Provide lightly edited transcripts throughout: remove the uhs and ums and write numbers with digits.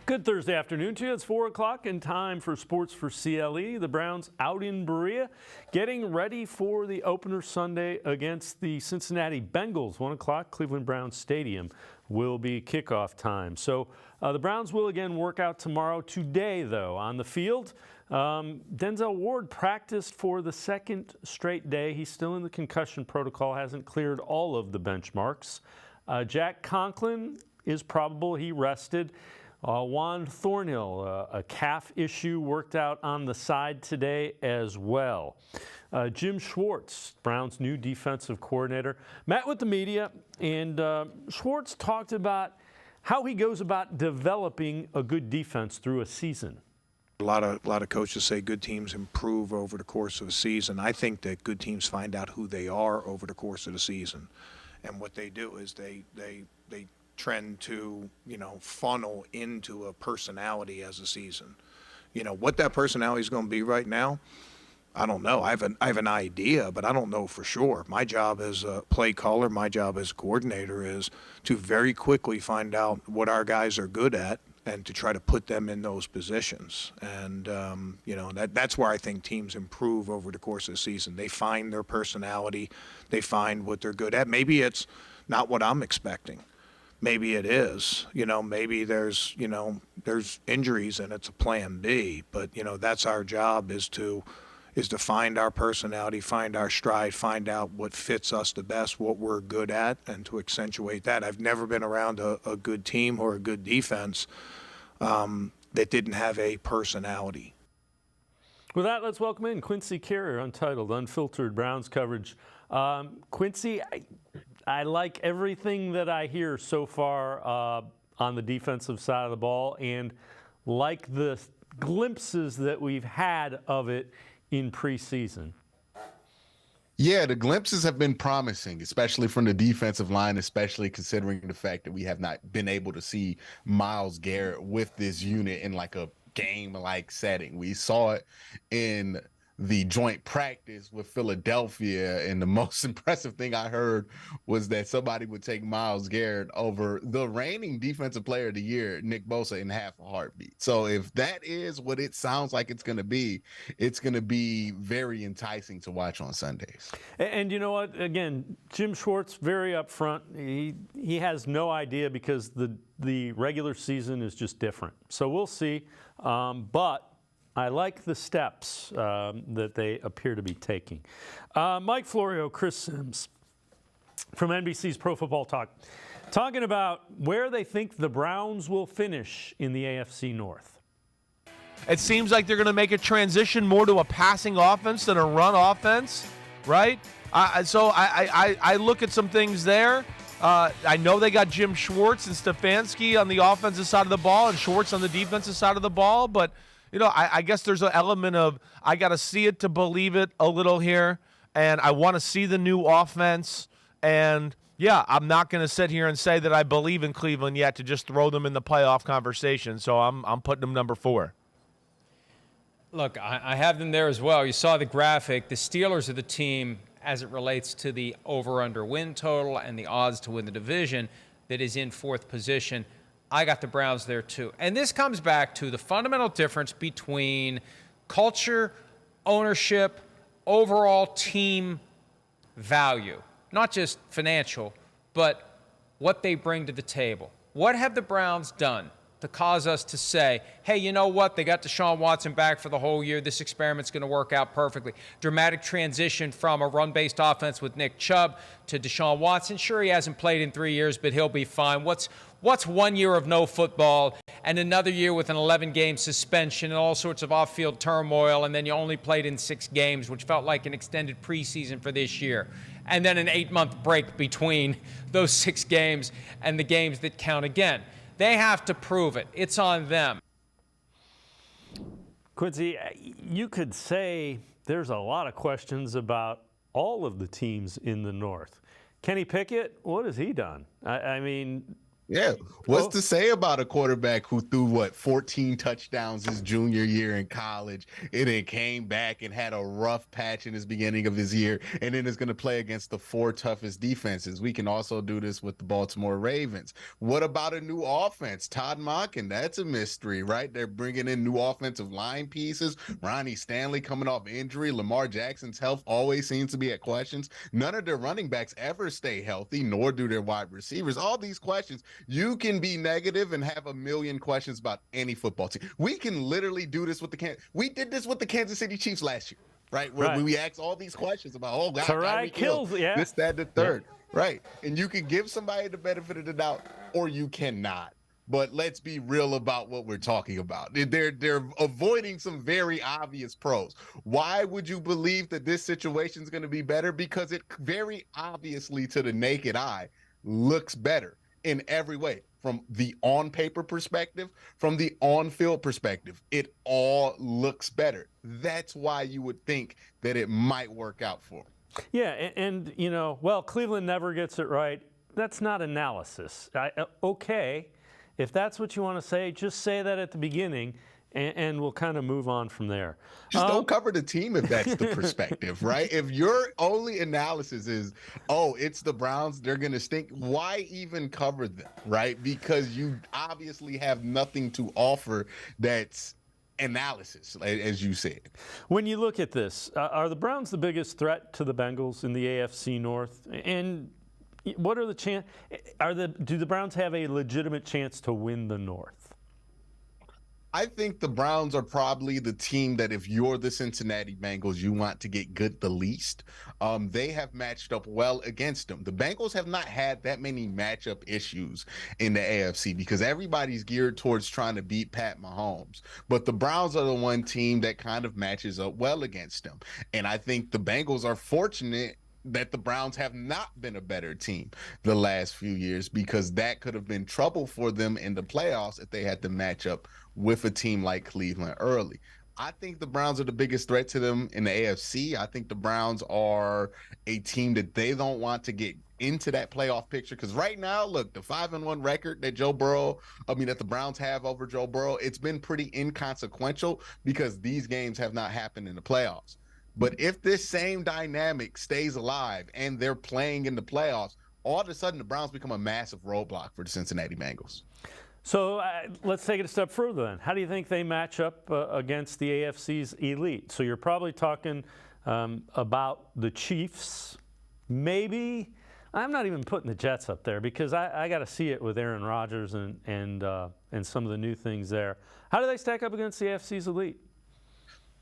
Good Thursday afternoon to you. It's 4 o'clock and time for Sports for CLE. The Browns out in Berea getting ready for the opener Sunday against the Cincinnati Bengals. 1 o'clock, Cleveland Browns Stadium will be kickoff time. So the Browns will again work out tomorrow. Today, though, on the field, Denzel Ward practiced for the second straight day. He's still in the concussion protocol, hasn't cleared all of the benchmarks. Jack Conklin is probable. He rested. Juan Thornhill, a calf issue, worked out on the side today as well. Jim Schwartz, Browns' new defensive coordinator, met with the media, and Schwartz talked about how he goes about developing a good defense through a season. A lot of coaches say good teams improve over the course of a season. I think that good teams find out who they are over the course of the season, and what they do is they trend to, funnel into a personality as a season. What that personality is going to be right now, I don't know. I have an idea, but I don't know for sure. My job as a play caller, my job as a coordinator is to very quickly find out what our guys are good at and to try to put them in those positions. And, that's where I think teams improve over the course of the season. They find their personality. They find what they're good at. Maybe it's not what I'm expecting. Maybe it is, maybe there's injuries and it's a plan B, but, that's our job is to find our personality, find our stride, find out what fits us the best, what we're good at, and to accentuate that. I've never been around a good team or a good defense that didn't have a personality. With that, let's welcome in Quincy Carrier, Untitled, Unfiltered Browns coverage. Quincy, I like everything that I hear so far on the defensive side of the ball, and like the glimpses that we've had of it in preseason. Yeah, the glimpses have been promising, especially from the defensive line, especially considering the fact that we have not been able to see Myles Garrett with this unit in like a game-like setting. We saw it in the joint practice with Philadelphia, and the most impressive thing I heard was that somebody would take Myles Garrett over the reigning defensive player of the year, Nick Bosa, in half a heartbeat. So if that is what it sounds like it's going to be very enticing to watch on Sundays. And you know what? Again, Jim Schwartz, very upfront. He has no idea because the regular season is just different. So we'll see. But I like the steps that they appear to be taking. Mike Florio, Chris Sims from NBC's Pro Football Talk, talking about where they think the Browns will finish in the AFC North. It seems like they're going to make a transition more to a passing offense than a run offense, right? So I look at some things there. I know they got Jim Schwartz and Stefanski on the offensive side of the ball and Schwartz on the defensive side of the ball, but I guess there's an element of I got to see it to believe it a little here, and I want to see the new offense. And, yeah, I'm not going to sit here and say that I believe in Cleveland yet to just throw them in the playoff conversation, so I'm putting them number 4. Look, I have them there as well. You saw the graphic. The Steelers are the team, as it relates to the over-under win total and the odds to win the division, that is in 4th position. I got the Browns there too. And this comes back to the fundamental difference between culture, ownership, overall team value. Not just financial, but what they bring to the table. What have the Browns done to cause us to say, hey, you know what? They got Deshaun Watson back for the whole year. This experiment's going to work out perfectly. Dramatic transition from a run-based offense with Nick Chubb to Deshaun Watson. Sure, he hasn't played in 3 years, but he'll be fine. What's 1 year of no football and another year with an 11-game suspension and all sorts of off-field turmoil, and then you only played in 6 games, which felt like an extended preseason for this year, and then an 8-month break between those 6 games and the games that count again. They have to prove it. It's on them. Quincy, you could say there's a lot of questions about all of the teams in the North. Kenny Pickett, what has he done? I mean, Yeah. What's to say about a quarterback who threw 14 touchdowns his junior year in college and then came back and had a rough patch in his beginning of his year and then is going to play against the 4 toughest defenses? We can also do this with the Baltimore Ravens. What about a new offense? Todd Monken, that's a mystery, right? They're bringing in new offensive line pieces. Ronnie Stanley coming off injury. Lamar Jackson's health always seems to be at questions. None of their running backs ever stay healthy, nor do their wide receivers. All these questions. You can be negative and have a million questions about any football team. We can literally do this with we did this with the Kansas City Chiefs last year, right? Where we asked all these questions about, oh, God, Tyreek Hill, this, that, the third, right? And you can give somebody the benefit of the doubt, or you cannot. But let's be real about what we're talking about. They're avoiding some very obvious pros. Why would you believe that this situation is going to be better? Because it very obviously, to the naked eye, looks better in every way, from the on-paper perspective, from the on-field perspective. It all looks better. That's why you would think that it might work out for them. Yeah, and Cleveland never gets it right. That's not analysis. Okay, if that's what you want to say, just say that at the beginning, and we'll kind of move on from there. Just don't cover the team if that's the perspective, right? If your only analysis is, oh, it's the Browns, they're going to stink, why even cover them, right? Because you obviously have nothing to offer that's analysis, as you said. When you look at this, are the Browns the biggest threat to the Bengals in the AFC North? And what are the do the Browns have a legitimate chance to win the North? I think the Browns are probably the team that, if you're the Cincinnati Bengals, you want to get good the least. They have matched up well against them. The Bengals have not had that many matchup issues in the AFC because everybody's geared towards trying to beat Pat Mahomes. But the Browns are the one team that kind of matches up well against them. And I think the Bengals are fortunate that the Browns have not been a better team the last few years, because that could have been trouble for them in the playoffs if they had to match up with a team like Cleveland early. I think the Browns are the biggest threat to them in the AFC. I think the Browns are a team that they don't want to get into that playoff picture, because right now, look, the 5-1 record that the Browns have over Joe Burrow, it's been pretty inconsequential because these games have not happened in the playoffs. But if this same dynamic stays alive and they're playing in the playoffs, all of a sudden the Browns become a massive roadblock for the Cincinnati Bengals. So let's take it a step further then. How do you think they match up against the AFC's elite? So you're probably talking about the Chiefs. Maybe. I'm not even putting the Jets up there because I got to see it with Aaron Rodgers and some of the new things there. How do they stack up against the AFC's elite?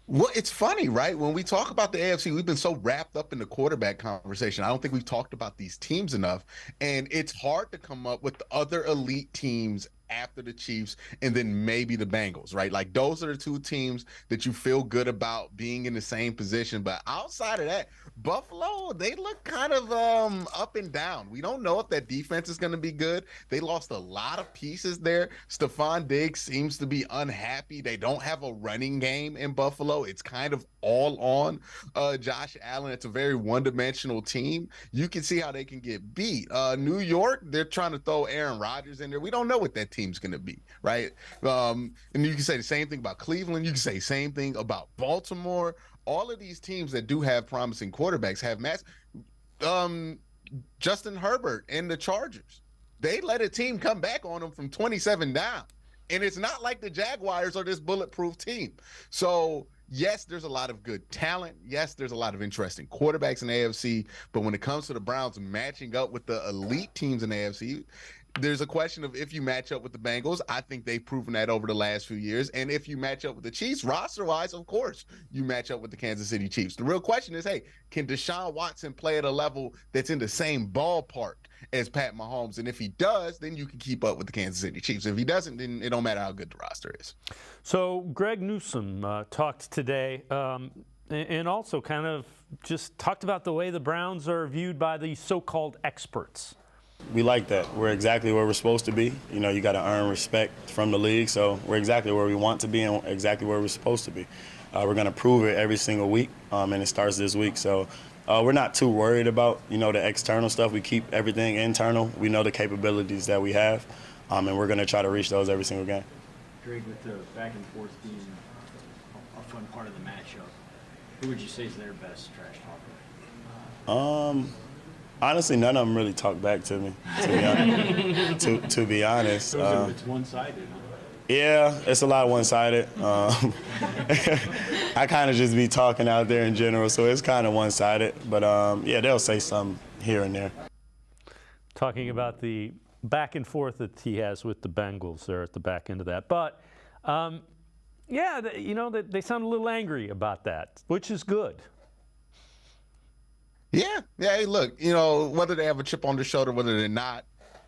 Well, it's funny, right? When we talk about the AFC, we've been so wrapped up in the quarterback conversation. I don't think we've talked about these teams enough. And it's hard to come up with the other elite teams after the Chiefs and then maybe the Bengals, right? Like, those are the two teams that you feel good about being in the same position. But outside of that, Buffalo, they look kind of up and down. We don't know if that defense is going to be good. They lost a lot of pieces there. Stephon Diggs seems to be unhappy. They don't have a running game in Buffalo. It's kind of all on Josh Allen. It's a very one-dimensional team. You can see how they can get beat. New York, they're trying to throw Aaron Rodgers in there. We don't know what that team's going to be, right? And you can say the same thing about Cleveland. You can say the same thing about Baltimore. All of these teams that do have promising quarterbacks have Justin Herbert and the Chargers. They let a team come back on them from 27 down. And it's not like the Jaguars are this bulletproof team. So, yes, there's a lot of good talent. Yes, there's a lot of interesting quarterbacks in the AFC. But when it comes to the Browns matching up with the elite teams in the AFC, there's a question of if you match up with the Bengals. I think they've proven that over the last few years. And if you match up with the Chiefs, roster-wise, of course, you match up with the Kansas City Chiefs. The real question is, hey, can Deshaun Watson play at a level that's in the same ballpark as Pat Mahomes? And if he does, then you can keep up with the Kansas City Chiefs. If he doesn't, then it don't matter how good the roster is. So Greg Newsome talked today and also kind of just talked about the way the Browns are viewed by the so-called experts. We like that. We're exactly where we're supposed to be. You know, you got to earn respect from the league, so we're exactly where we want to be and exactly where we're supposed to be. We're going to prove it every single week, and it starts this week. So we're not too worried about, the external stuff. We keep everything internal. We know the capabilities that we have, and we're going to try to reach those every single game. Greg, with the back and forth being a fun part of the matchup, who would you say is their best trash talker? Honestly, none of them really talk back to me, to be honest. So it's one-sided, huh? Yeah, it's a lot one-sided. I kind of just be talking out there in general, so it's kind of one-sided. But, yeah, they'll say something here and there. Talking about the back and forth that he has with the Bengals there at the back end of that. But, yeah, they sound a little angry about that, which is good. Yeah. Hey, look, whether they have a chip on their shoulder, whether they're not,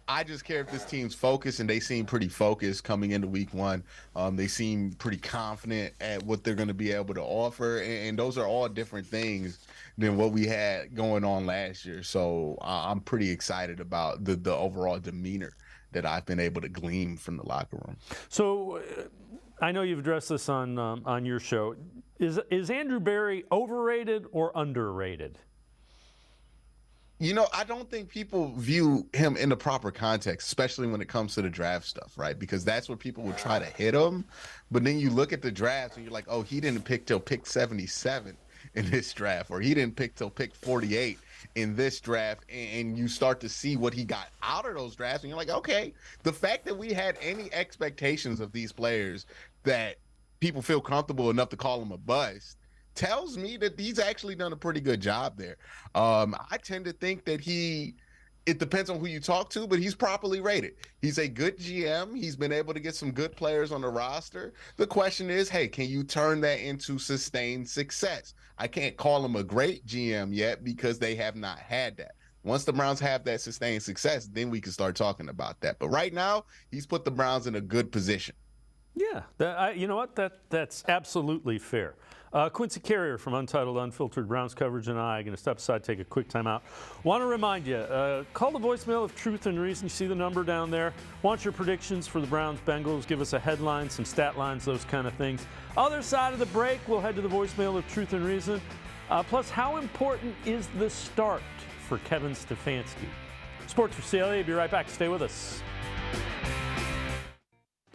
I just care if this team's focused, and they seem pretty focused coming into week one. They seem pretty confident at what they're going to be able to offer, and those are all different things than what we had going on last year. So I'm pretty excited about the overall demeanor that I've been able to glean from the locker room. So I know you've addressed this on your show. Is Andrew Berry overrated or underrated? I don't think people view him in the proper context, especially when it comes to the draft stuff, right? Because that's where people would try to hit him. But then you look at the draft and you're like, oh, he didn't pick till pick 77 in this draft, or he didn't pick till pick 48 in this draft. And you start to see what he got out of those drafts. And you're like, okay, the fact that we had any expectations of these players that people feel comfortable enough to call him a bust tells me that he's actually done a pretty good job there. I tend to think that it depends on who you talk to, but he's properly rated. He's a good GM. He's been able to get some good players on the roster. The question is, hey, can you turn that into sustained success? I can't call him a great GM yet because they have not had that. Once the Browns have that sustained success, then we can start talking about that. But right now, he's put the Browns in a good position. Yeah, you know what? That's absolutely fair. Quincy Carrier from Untitled Unfiltered Browns Coverage and I are going to step aside, take a quick timeout. Want to remind you, call the voicemail of Truth and Reason. You see the number down there. Want your predictions for the Browns-Bengals. Give us a headline, some stat lines, those kind of things. Other side of the break, we'll head to the voicemail of Truth and Reason. Plus, how important is the start for Kevin Stefanski? Sports4CLE, be right back. Stay with us.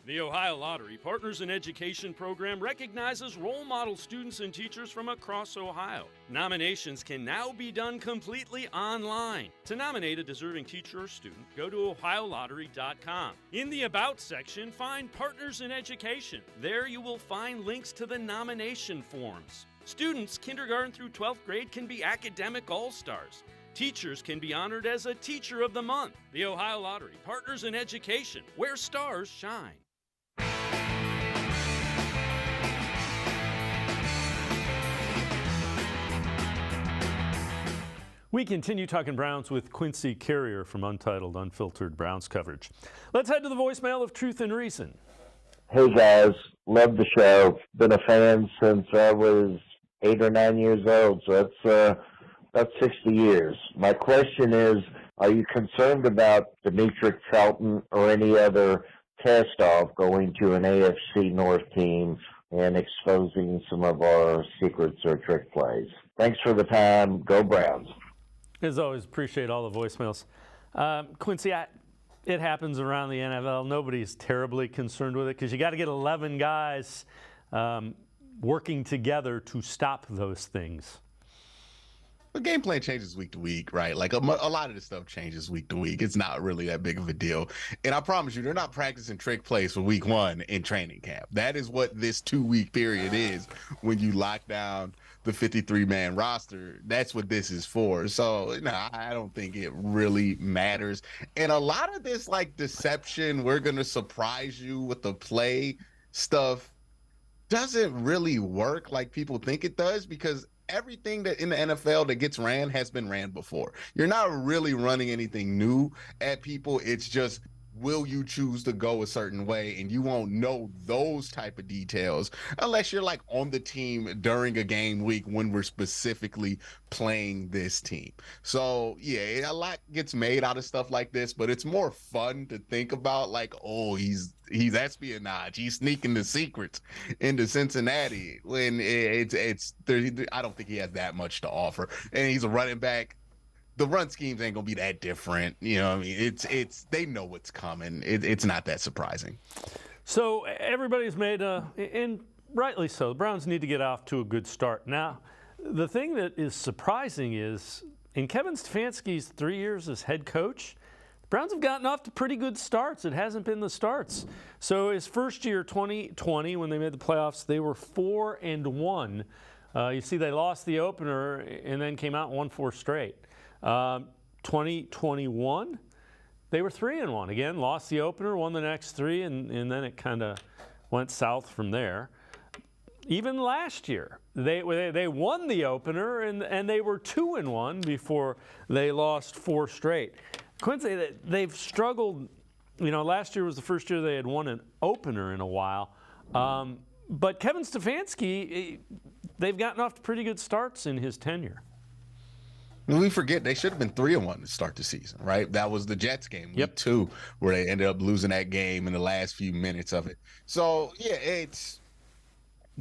The Ohio Lottery Partners in Education program recognizes role model students and teachers from across Ohio. Nominations can now be done completely online. To nominate a deserving teacher or student, go to ohiolottery.com. In the About section, find Partners in Education. There you will find links to the nomination forms. Students kindergarten through 12th grade can be academic all-stars. Teachers can be honored as a Teacher of the Month. The Ohio Lottery Partners in Education, where stars shine. We continue talking Browns with Quincy Carrier from Untitled Unfiltered Browns Coverage. Let's head to the voicemail of Truth and Reason. Hey guys, love the show. Been a fan since I was 8 or 9 years old, so that's 60 years. My question is, are you concerned about Demetric Felton or any other cast-off going to an AFC North team and exposing some of our secrets or trick plays? Thanks for the time. Go Browns. As always, appreciate all the voicemails. Quincy, it happens around the NFL. Nobody's terribly concerned with it because you got to get 11 guys working together to stop those things. The game plan changes week to week, right? Like a lot of this stuff changes week to week. It's not really that big of a deal. And I promise you, they're not practicing trick plays for week one in training camp. That is what this 2-week period is when you lock down the 53-man roster. That's what this is for. So, I don't think it really matters. And a lot of this, like, deception, we're going to surprise you with the play stuff doesn't really work like people think it does, because everything that in the NFL that gets ran has been ran before. You're not really running anything new at people. It's just, will you choose to go a certain way? And you won't know those type of details unless you're like on the team during a game week when we're specifically playing this team. So yeah, a lot gets made out of stuff like this, but it's more fun to think about like, oh, he's He's espionage. He's sneaking the secrets into Cincinnati when I don't think he has that much to offer. And he's a running back. The run schemes ain't gonna be that different. You know what I mean? It's they know what's coming. It's not that surprising. So everybody's made and rightly so, the Browns need to get off to a good start. Now, the thing that is surprising is in Kevin Stefanski's 3 years as head coach, the Browns have gotten off to pretty good starts. It hasn't been the starts. So his first year, 2020, when they made the playoffs, they were 4-1. You see, they lost the opener and then came out and won 4 straight. 2021, they were 3-1. Again, lost the opener, won the next 3, and then it kind of went south from there. Even last year, they won the opener, and they were 2-1 before they lost 4 straight. Quincy, they've struggled. You know, last year was the first year they had won an opener in a while. But Kevin Stefanski, they've gotten off to pretty good starts in his tenure. And we forget they should have been 3-1 to start the season, right? That was the Jets game, week 2, where they ended up losing that game in the last few minutes of it. So, yeah,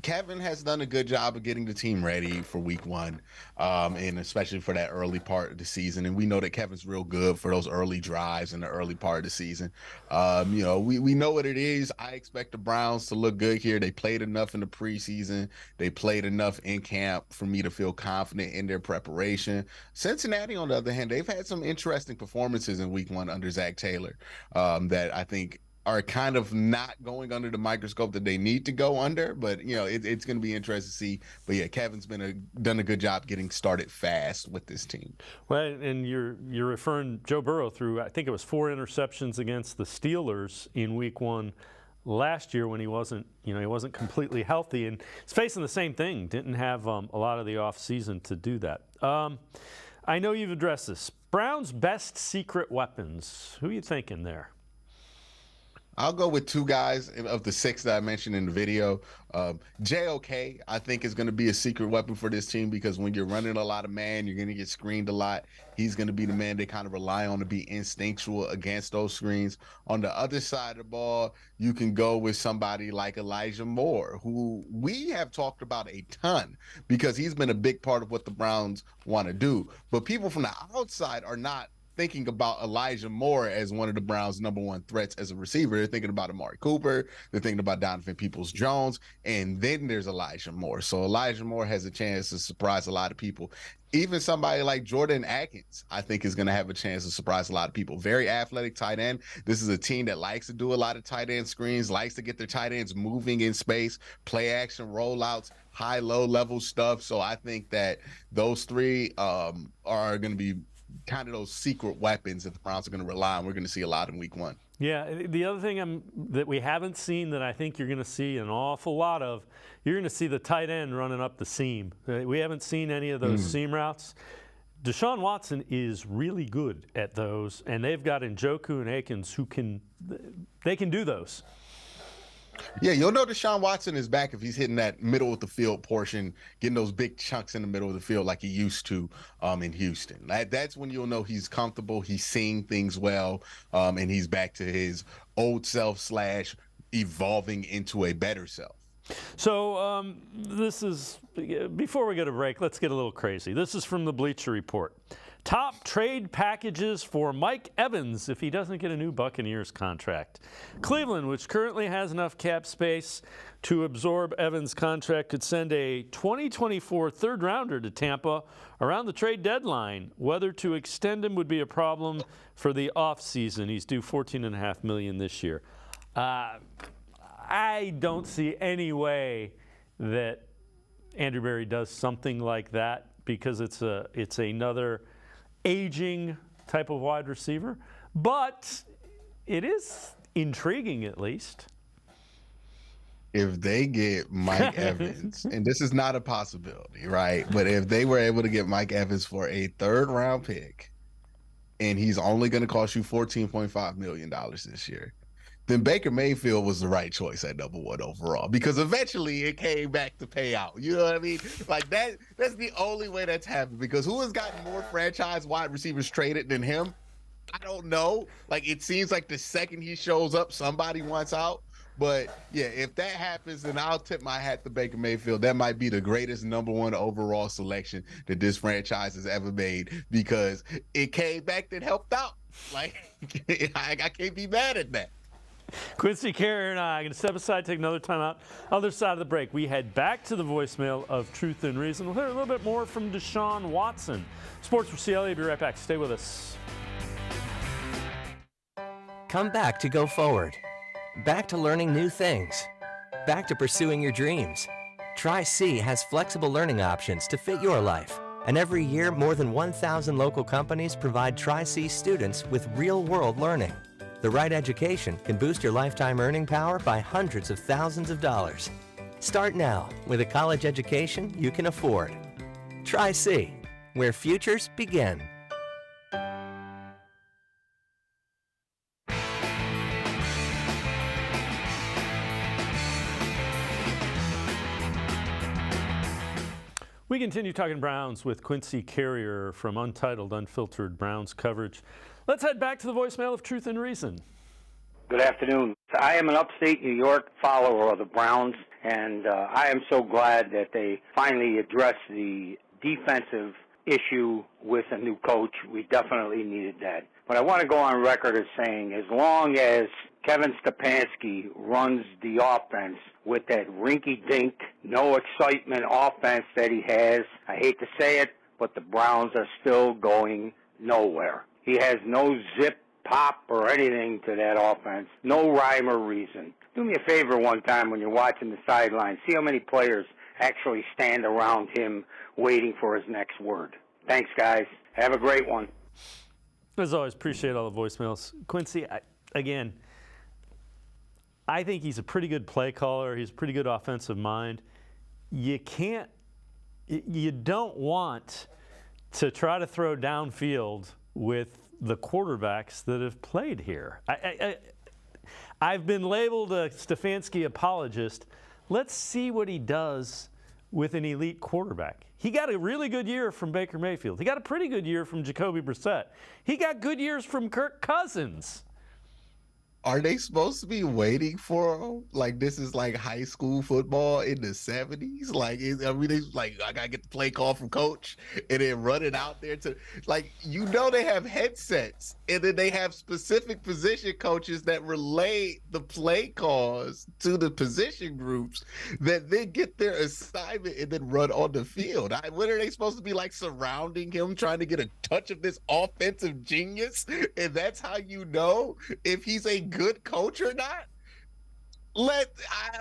Kevin has done a good job of getting the team ready for week 1, and especially for that early part of the season. And we know that Kevin's real good for those early drives in the early part of the season. You know, we know what it is. I expect the Browns to look good here. They played enough in the preseason. They played enough in camp for me to feel confident in their preparation. Cincinnati, on the other hand, they've had some interesting performances in week 1 under Zach Taylor that I think are kind of not going under the microscope that they need to go under, but you know it's going to be interesting to see. But yeah, Kevin's done a good job getting started fast with this team. Well, and you're referring Joe Burrow through, I think it was 4 interceptions against the Steelers in Week 1 last year when he wasn't completely healthy, and he's facing the same thing. Didn't have a lot of the off season to do that. I know you've addressed this. Browns' best secret weapons. Who are you thinking there? I'll go with 2 guys of the 6 that I mentioned in the video. JOK, I think, is going to be a secret weapon for this team because when you're running a lot of man, you're going to get screened a lot. He's going to be the man they kind of rely on to be instinctual against those screens. On the other side of the ball, you can go with somebody like Elijah Moore, who we have talked about a ton because he's been a big part of what the Browns want to do. But people from the outside are not thinking about Elijah Moore as one of the Browns' #1 threats as a receiver. They're thinking about Amari Cooper. They're thinking about Donovan Peoples-Jones. And then there's Elijah Moore. So Elijah Moore has a chance to surprise a lot of people. Even somebody like Jordan Atkins, I think, is going to have a chance to surprise a lot of people. Very athletic tight end. This is a team that likes to do a lot of tight end screens, likes to get their tight ends moving in space, play action rollouts, high, low level stuff. So I think that those 3 are going to be kind of those secret weapons that the Browns are going to rely on. We're going to see a lot in week 1. Yeah, the other thing that we haven't seen that I think you're going to see an awful lot of, you're going to see the tight end running up the seam. We haven't seen any of those seam routes. Deshaun Watson is really good at those, and they've got Njoku and Akins who can do those. Yeah, you'll know Deshaun Watson is back if he's hitting that middle of the field portion, getting those big chunks in the middle of the field like he used to in Houston. That's when you'll know he's comfortable, he's seeing things well, and he's back to his old self / evolving into a better self. So this is, before we go to break, let's get a little crazy. This is from the Bleacher Report. Top trade packages for Mike Evans if he doesn't get a new Buccaneers contract. Cleveland, which currently has enough cap space to absorb Evans' contract, could send a 2024 third-rounder to Tampa around the trade deadline. Whether to extend him would be a problem for the offseason. He's due $14.5 million this year. I don't see any way that Andrew Berry does something like that because it's another aging type of wide receiver, but it is intriguing at least. If they get Mike Evans, and this is not a possibility, right? But if they were able to get Mike Evans for a 3rd-round pick, and he's only going to cost you $14.5 million this year, then Baker Mayfield was the right choice at #1 overall because eventually it came back to pay out. You know what I mean? Like that's the only way that's happened because who has gotten more franchise wide receivers traded than him? I don't know. Like, it seems like the second he shows up, somebody wants out. But yeah, if that happens, then I'll tip my hat to Baker Mayfield. That might be the greatest #1 overall selection that this franchise has ever made, because it came back that helped out. Like, I can't be mad at that. Quincy, Carrier, and I are going to step aside, take another time out. Other side of the break, we head back to the voicemail of Truth and Reason. We'll hear a little bit more from Deshaun Watson. Sports4CLE, be right back. Stay with us. Come back to go forward. Back to learning new things. Back to pursuing your dreams. Tri-C has flexible learning options to fit your life. And every year, more than 1,000 local companies provide Tri-C students with real-world learning. The right education can boost your lifetime earning power by hundreds of thousands of dollars. Start now with a college education you can afford. Tri-C, where futures begin. We continue talking Browns with Quincy Carrier from Untitled, Unfiltered Browns coverage. Let's head back to the voicemail of Truth and Reason. Good afternoon. I am an upstate New York follower of the Browns, and I am so glad that they finally addressed the defensive issue with a new coach. We definitely needed that. But I want to go on record as saying, as long as Kevin Stefanski runs the offense with that rinky-dink, no excitement offense that he has, I hate to say it, but the Browns are still going nowhere. He has no zip, pop, or anything to that offense. No rhyme or reason. Do me a favor one time when you're watching the sideline. See how many players actually stand around him waiting for his next word. Thanks, guys. Have a great one. As always, appreciate all the voicemails. Quincy, again, I think he's a pretty good play caller. He's a pretty good offensive mind. You don't want to try to throw downfield with the quarterbacks that have played here. I've been labeled a Stefanski apologist. Let's see what he does with an elite quarterback. He got a really good year from Baker Mayfield. He got a pretty good year from Jacoby Brissett. He got good years from Kirk Cousins. Are they supposed to be waiting for him? Like, this is like high school football in the 70s? Like, it's like, I got to get the play call from coach and then run it out there to, like, they have headsets, and then they have specific position coaches that relay the play calls to the position groups that then get their assignment and then run on the field. What are they supposed to be, like, surrounding him, trying to get a touch of this offensive genius? And that's how you know if he's a good coach or not? I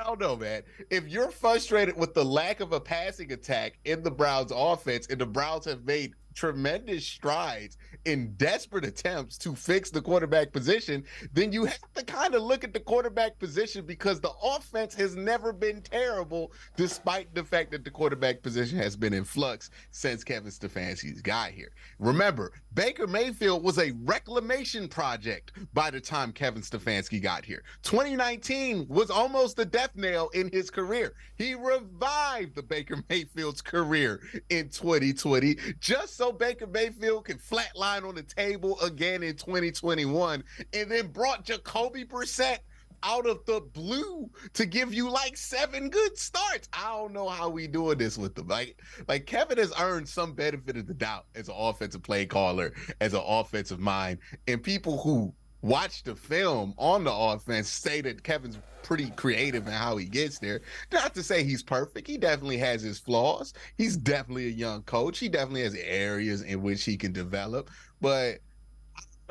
don't know, man. If you're frustrated with the lack of a passing attack in the Browns offense, and the Browns have made tremendous strides in desperate attempts to fix the quarterback position, then you have to kind of look at the quarterback position, because the offense has never been terrible, despite the fact that the quarterback position has been in flux since Kevin Stefanski's got here. Remember, Baker Mayfield was a reclamation project by the time Kevin Stefanski got here. 2019 was almost the death nail in his career. He revived the Baker Mayfield's career in 2020, just so Baker Mayfield could flatline on the table again in 2021, and then brought Jacoby Brissett out of the blue to give you like 7 good starts. I don't know how we doing this with them. Like Kevin has earned some benefit of the doubt as an offensive play caller, as an offensive mind, and people who watch the film on the offense say that Kevin's pretty creative in how he gets there. Not to say he's perfect. He definitely has his flaws. He's definitely a young coach. He definitely has areas in which he can develop. But I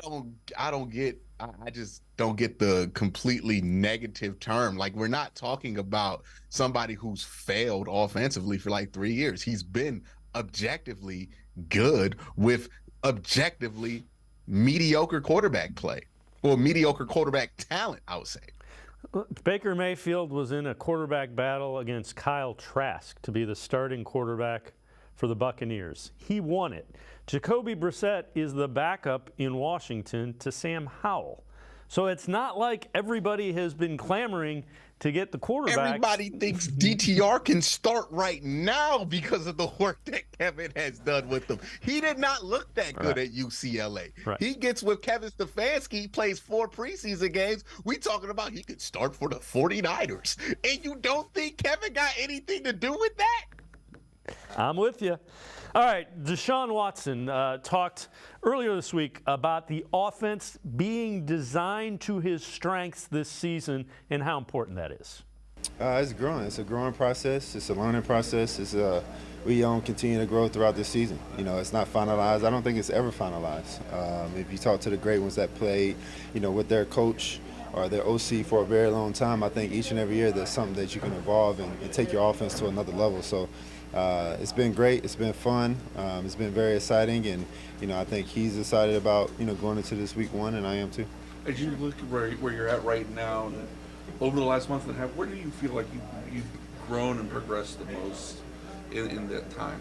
just don't get the completely negative term. Like, we're not talking about somebody who's failed offensively for like 3 years. He's been objectively good with objectively mediocre quarterback play, or mediocre quarterback talent, I would say. Baker Mayfield was in a quarterback battle against Kyle Trask to be the starting quarterback for the Buccaneers. He won it. Jacoby Brissett is the backup in Washington to Sam Howell. So it's not like everybody has been clamoring to get the quarterback. Everybody thinks DTR can start right now because of the work that Kevin has done with them. He did not look that good at UCLA. Right. He gets with Kevin Stefanski, plays 4 preseason games. We talking about he could start for the 49ers. And you don't think Kevin got anything to do with that? I'm with you. All right, Deshaun Watson talked earlier this week about the offense being designed to his strengths this season and how important that is. It's growing. It's a growing process. It's a learning process. We continue to grow throughout this season. It's not finalized. I don't think it's ever finalized. If you talk to the great ones that played, with their coach or their OC for a very long time, I think each and every year there's something that you can evolve and take your offense to another level. So it's been great. It's been fun. It's been very exciting, and I think he's excited about going into this week 1, and I am too. As you look at where you're at right now, and over the last month and a half, where do you feel like you've grown and progressed the most in that time?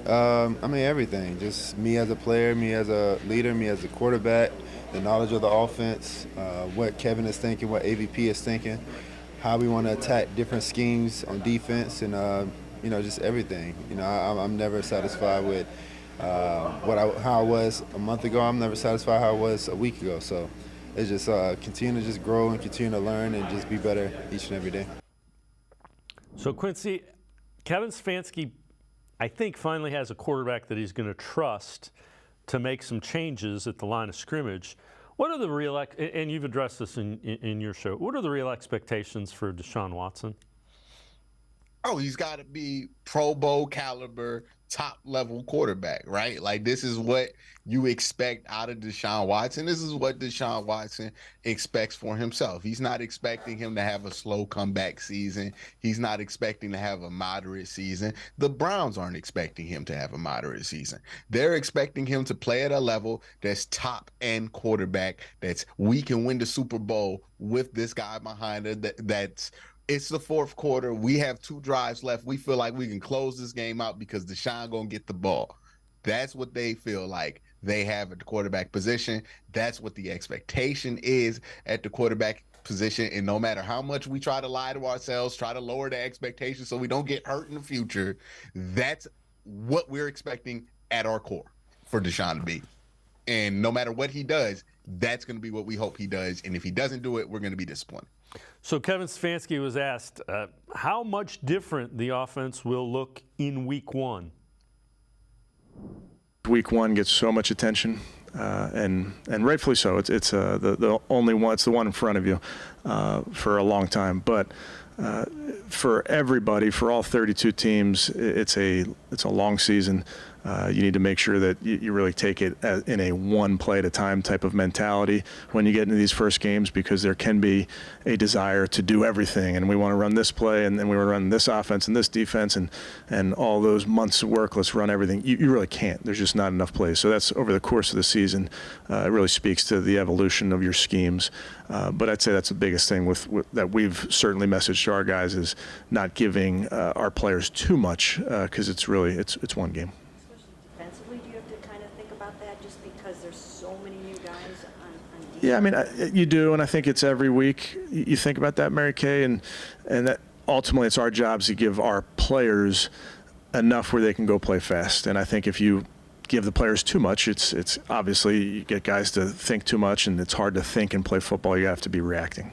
Everything. Just me as a player, me as a leader, me as a quarterback, the knowledge of the offense, what Kevin is thinking, what AVP is thinking, how we want to attack different schemes on defense, and just everything. I'm never satisfied with how I was a month ago. I'm never satisfied how I was a week ago. So it's just continue to just grow and continue to learn and just be better each and every day. So Quincy, Kevin Stefanski, I think, finally has a quarterback that he's going to trust to make some changes at the line of scrimmage. What are the real, and you've addressed this in your show, what are the real expectations for Deshaun Watson? Oh, he's got to be Pro Bowl caliber, top level quarterback, right? Like, this is what you expect out of Deshaun Watson. This is what Deshaun Watson expects for himself. He's not expecting him to have a slow comeback season. He's not expecting to have a moderate season. The Browns aren't expecting him to have a moderate season. They're expecting him to play at a level that's top end quarterback, we can win the Super Bowl with this guy behind it. It's the fourth quarter. We have 2 drives left. We feel like we can close this game out because Deshaun gonna get the ball. That's what they feel like they have at the quarterback position. That's what the expectation is at the quarterback position. And no matter how much we try to lie to ourselves, try to lower the expectations so we don't get hurt in the future, that's what we're expecting at our core for Deshaun to be. And no matter what he does, that's going to be what we hope he does. And if he doesn't do it, we're going to be disappointed. So Kevin Stefanski was asked how much different the offense will look in week 1. Week 1 gets so much attention, and rightfully so. It's the only one. It's the one in front of you for a long time. But for everybody, for all 32 teams, it's a long season. You need to make sure that you really take it in a one play at a time type of mentality when you get into these first games, because there can be a desire to do everything, and we want to run this play, and then we want to run this offense and this defense, and all those months of work, let's run everything. You really can't. There's just not enough plays. So that's over the course of the season. It really speaks to the evolution of your schemes. But I'd say that's the biggest thing that we've certainly messaged to our guys, is not giving our players too much, because it's one game. Defensively, do you have to kind of think about that, just because there's so many new guys on defense? Yeah, I mean, you do, and I think it's every week you think about that, Mary Kay, and that ultimately it's our jobs to give our players enough where they can go play fast. And I think if you give the players too much, it's obviously you get guys to think too much, and it's hard to think and play football. You have to be reacting.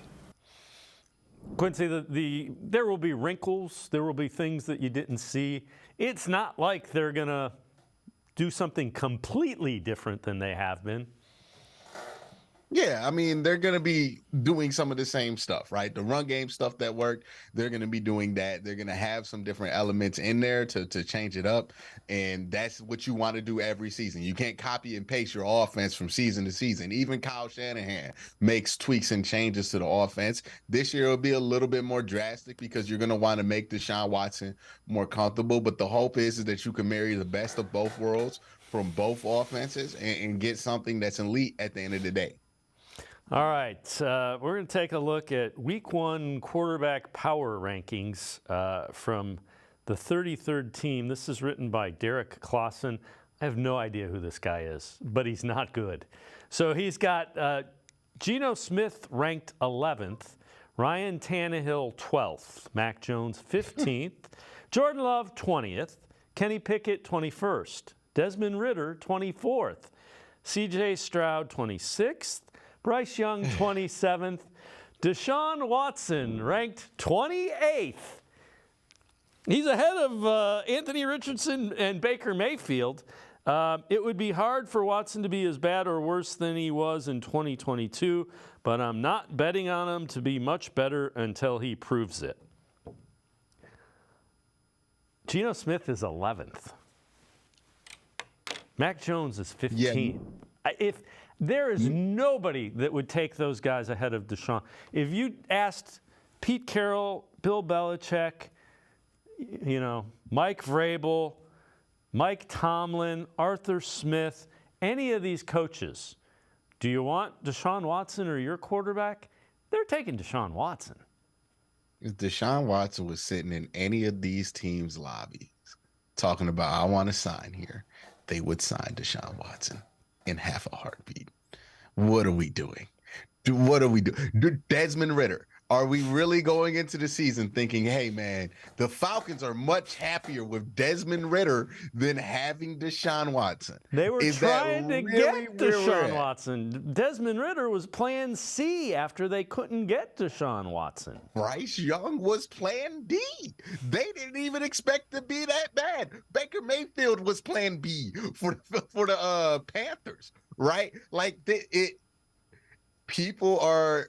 Quincy, there will be wrinkles. There will be things that you didn't see. It's not like they're going to do something completely different than they have been. Yeah, I mean, they're going to be doing some of the same stuff, right? The run game stuff that worked, they're going to be doing that. They're going to have some different elements in there to change it up, and that's what you want to do every season. You can't copy and paste your offense from season to season. Even Kyle Shanahan makes tweaks and changes to the offense. This year it'll be a little bit more drastic because you're going to want to make Deshaun Watson more comfortable, but the hope is that you can marry the best of both worlds from both offenses and get something that's elite at the end of the day. All right, we're going to take a look at Week 1 quarterback power rankings from the 33rd team. This is written by Derek Clausen. I have no idea who this guy is, but he's not good. So he's got Geno Smith ranked 11th. Ryan Tannehill 12th. Mac Jones 15th. Jordan Love 20th. Kenny Pickett 21st. Desmond Ridder 24th. C.J. Stroud 26th. Bryce Young 27th. Deshaun Watson ranked 28th. He's ahead of Anthony Richardson and Baker Mayfield. It would be hard for Watson to be as bad or worse than he was in 2022, but I'm not betting on him to be much better until he proves it. Geno Smith is 11th. Mac Jones is 15th. Yeah. If there is nobody that would take those guys ahead of Deshaun. If you asked Pete Carroll, Bill Belichick, Mike Vrabel, Mike Tomlin, Arthur Smith, any of these coaches, do you want Deshaun Watson or your quarterback? They're taking Deshaun Watson. If Deshaun Watson was sitting in any of these teams' lobbies talking about, I want to sign here, they would sign Deshaun Watson in half a heartbeat. What are we doing? What are we doing? Desmond Ridder. Are we really going into the season thinking, hey, man, the Falcons are much happier with Desmond Ridder than having Deshaun Watson? They were trying to get Deshaun Watson. Desmond Ridder was plan C after they couldn't get Deshaun Watson. Bryce Young was plan D. They didn't even expect to be that bad. Baker Mayfield was plan B for the Panthers, right? Like, people are...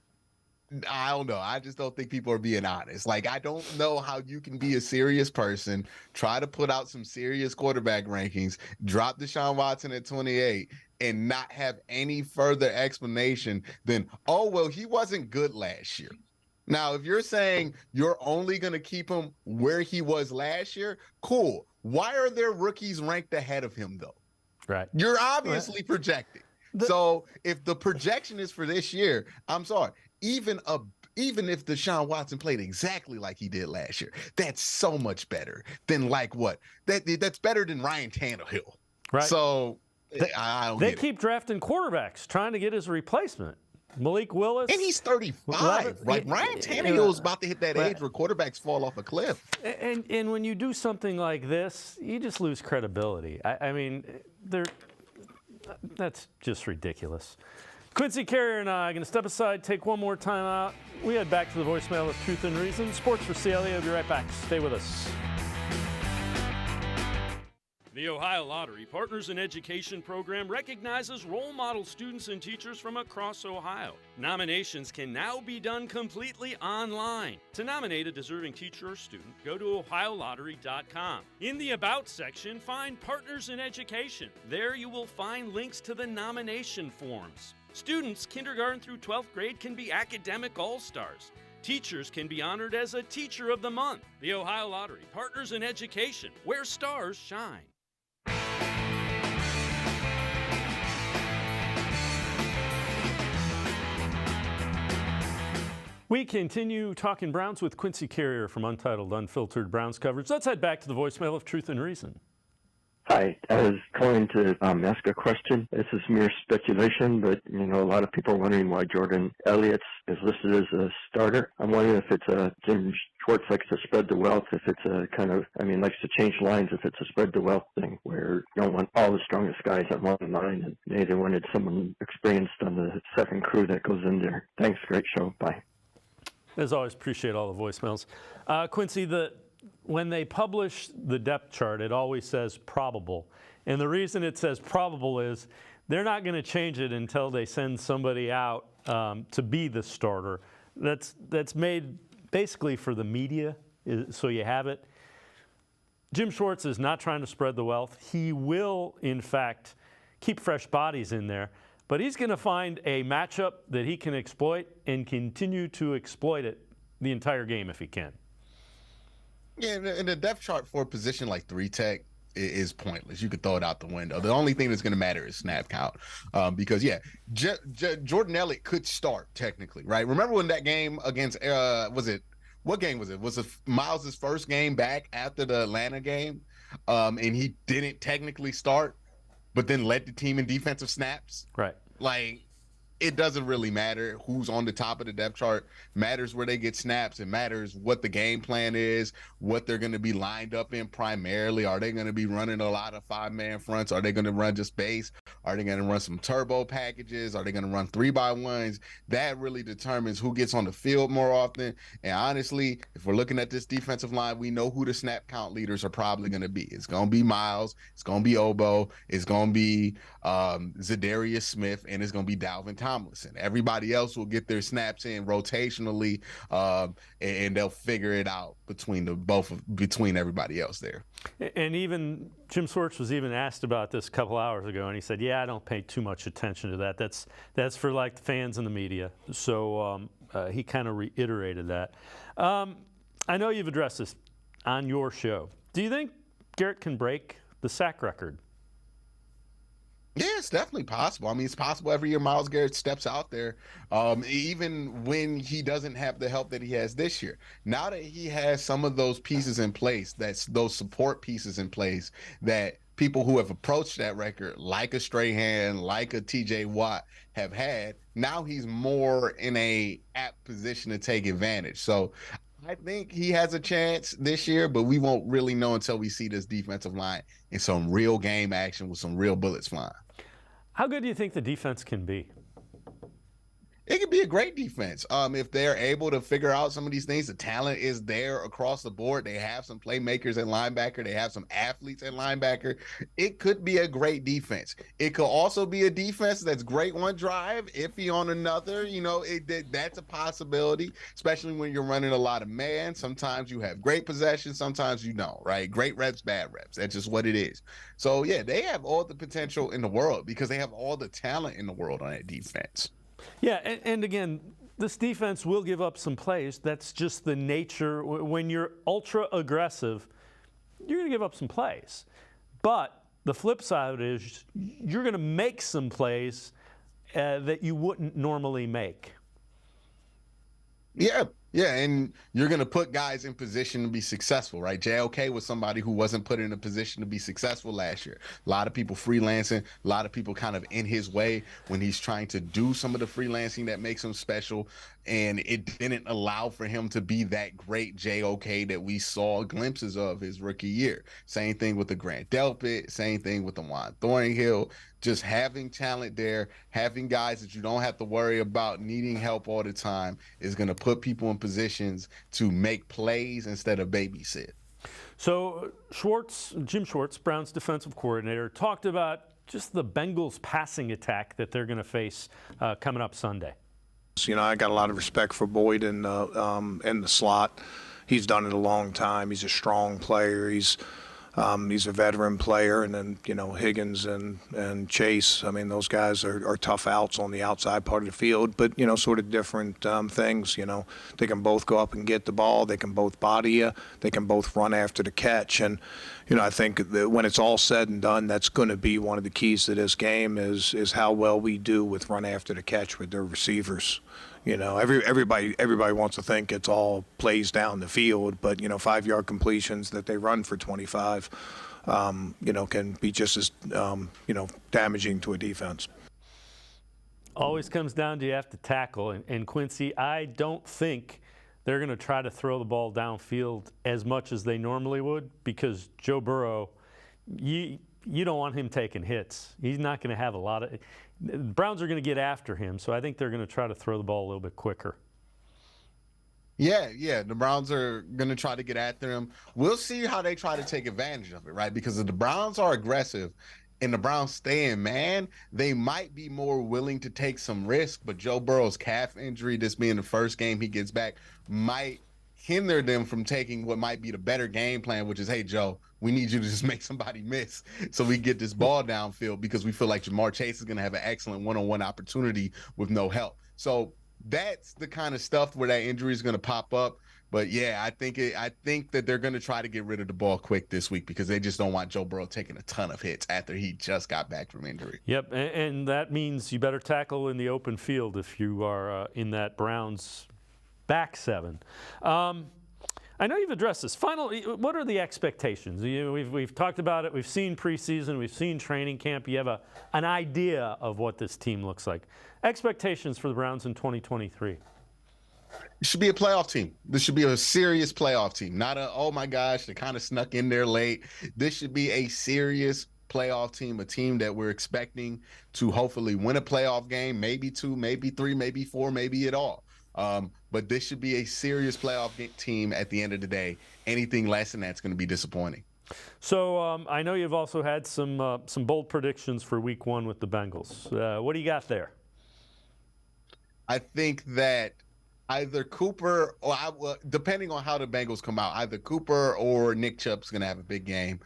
I don't know. I just don't think people are being honest. Like, I don't know how you can be a serious person, try to put out some serious quarterback rankings, drop Deshaun Watson at 28, and not have any further explanation than, oh, well, he wasn't good last year. Now, if you're saying you're only going to keep him where he was last year, cool. Why are there rookies ranked ahead of him, though? Right. You're obviously projecting. So if the projection is for this year, I'm sorry. Even if Deshaun Watson played exactly like he did last year, that's so much better than that's better than Ryan Tannehill. Right. So they keep drafting quarterbacks trying to get his replacement. Malik Willis. And he's 35. Like Ryan Tannehill is about to hit that age where quarterbacks fall off a cliff. And when you do something like this, you just lose credibility. I mean, that's just ridiculous. Quincy Carrier and I are going to step aside, take one more time out. We head back to the voicemail of Truth and Reason. Sports for CLE. I'll be right back. Stay with us. The Ohio Lottery Partners in Education program recognizes role model students and teachers from across Ohio. Nominations can now be done completely online. To nominate a deserving teacher or student, go to ohiolottery.com. In the About section, find Partners in Education. There you will find links to the nomination forms. Students kindergarten through 12th grade can be academic all-stars. Teachers can be honored as a Teacher of the Month. The Ohio Lottery, Partners in Education, where stars shine. We continue talking Browns with Quincy Carrier from Untitled Unfiltered Browns coverage. Let's head back to the voicemail of Truth and Reason. Hi, I was calling to ask a question. This is mere speculation, but, a lot of people are wondering why Jordan Elliott is listed as a starter. I'm wondering if it's Jim Schwartz likes to spread the wealth, if it's likes to change lines, if it's a spread the wealth thing where you don't want all the strongest guys on one line, and they wanted someone experienced on the second crew that goes in there. Thanks, great show. Bye. As always, appreciate all the voicemails. Quincy, when they publish the depth chart, it always says probable. And the reason it says probable is they're not going to change it until they send somebody out to be the starter. That's made basically for the media, so you have it. Jim Schwartz is not trying to spread the wealth. He will, in fact, keep fresh bodies in there. But he's going to find a matchup that he can exploit and continue to exploit it the entire game if he can. Yeah, and the depth chart for a position like 3 tech is pointless. You could throw it out the window. The only thing that's going to matter is snap count. Because, Jordan Elliott could start technically, right? Remember when that game against, what game was it? Was it Miles' first game back after the Atlanta game? And he didn't technically start, but then led the team in defensive snaps? Right. Like, it doesn't really matter who's on the top of the depth chart. Matters where they get snaps. It matters what the game plan is, what they're going to be lined up in primarily. Are they going to be running a lot of 5-man fronts? Are they going to run just base? Are they going to run some turbo packages? Are they going to run 3x1s? That really determines who gets on the field more often. And honestly, if we're looking at this defensive line, we know who the snap count leaders are probably going to be. It's going to be Miles. It's going to be Obo. It's going to be Zadarius Smith, and it's going to be Dalvin Tomlinson. Everybody else will get their snaps in rotationally, and they'll figure it out between everybody else there. And even Jim Schwartz was even asked about this a couple hours ago, and he said, "Yeah, I don't pay too much attention to that. That's for like the fans and the media." So he kind of reiterated that. I know you've addressed this on your show. Do you think Garrett can break the sack record? Yeah, it's definitely possible. I mean, it's possible every year Myles Garrett steps out there, even when he doesn't have the help that he has this year. Now that he has some of those pieces in place, that's those support pieces in place, that people who have approached that record, like a Strahan, like a TJ Watt, have had, now he's more in a apt position to take advantage. So I think he has a chance this year, but we won't really know until we see this defensive line in some real game action with some real bullets flying. How good do you think the defense can be? It could be a great defense. If they're able to figure out some of these things, the talent is there across the board. They have some playmakers at linebacker. They have some athletes at linebacker. It could be a great defense. It could also be a defense that's great one drive, iffy on another. You know, that's a possibility, especially when you're running a lot of man. Sometimes you have great possession. Sometimes you don't, right? Great reps, bad reps. That's just what it is. So, yeah, they have all the potential in the world because they have all the talent in the world on that defense. Yeah, and again, this defense will give up some plays. That's just the nature. When you're ultra aggressive, you're going to give up some plays. But the flip side of it is you're going to make some plays that you wouldn't normally make. Yeah, and you're going to put guys in position to be successful, right? JOK was somebody who wasn't put in a position to be successful last year. A lot of people freelancing, a lot of people kind of in his way when he's trying to do some of the freelancing that makes him special, and it didn't allow for him to be that great JOK that we saw glimpses of his rookie year. Same thing with the Grant Delpit, same thing with the Juan Thornhill. Just having talent there, having guys that you don't have to worry about needing help all the time is going to put people in positions to make plays instead of babysit. So Jim Schwartz, Browns defensive coordinator, talked about just the Bengals passing attack that they're going to face coming up Sunday. You know, I got a lot of respect for Boyd in the slot. He's done it a long time. He's a strong player. He's a veteran player, and then, you know, Higgins and Chase, I mean, those guys are tough outs on the outside part of the field, but, you know, sort of different things, you know. They can both go up and get the ball. They can both body you. They can both run after the catch. And, you know, I think that when it's all said and done, that's going to be one of the keys to this game is how well we do with run after the catch with their receivers. You know, everybody wants to think it's all plays down the field, but, you know, 5-yard completions that they run for 25, you know, can be just as, you know, damaging to a defense. Always comes down to you have to tackle. And Quincy, I don't think they're going to try to throw the ball downfield as much as they normally would, because Joe Burrow, you don't want him taking hits. He's not going to have a lot of – the Browns are going to get after him, so I think they're going to try to throw the ball a little bit quicker. Yeah, the Browns are going to try to get after him. We'll see how they try to take advantage of it, right? Because if the Browns are aggressive and the Browns stay in man, they might be more willing to take some risk, but Joe Burrow's calf injury, this being the first game he gets back, might hinder them from taking what might be the better game plan, which is, hey, Joe, we need you to just make somebody miss so we get this ball downfield, because we feel like Jamar Chase is going to have an excellent one-on-one opportunity with no help. So that's the kind of stuff where that injury is going to pop up. But, yeah, I think that they're going to try to get rid of the ball quick this week because they just don't want Joe Burrow taking a ton of hits after he just got back from injury. Yep, and that means you better tackle in the open field if you are in that Browns back seven. I know you've addressed this. Finally, what are the expectations? We've talked about it. We've seen preseason. We've seen training camp. You have an idea of what this team looks like. Expectations for the Browns in 2023. It should be a playoff team. This should be a serious playoff team, not a, oh my gosh, they kind of snuck in there late. This should be a serious playoff team, a team that we're expecting to hopefully win a playoff game, maybe 2, maybe 3, maybe 4, maybe it all. But this should be a serious playoff team at the end of the day. Anything less than that's going to be disappointing. So I know you've also had some bold predictions for Week 1 with the Bengals. What do you got there? I think that either Cooper or depending on how the Bengals come out, either Cooper or Nick Chubb's going to have a big game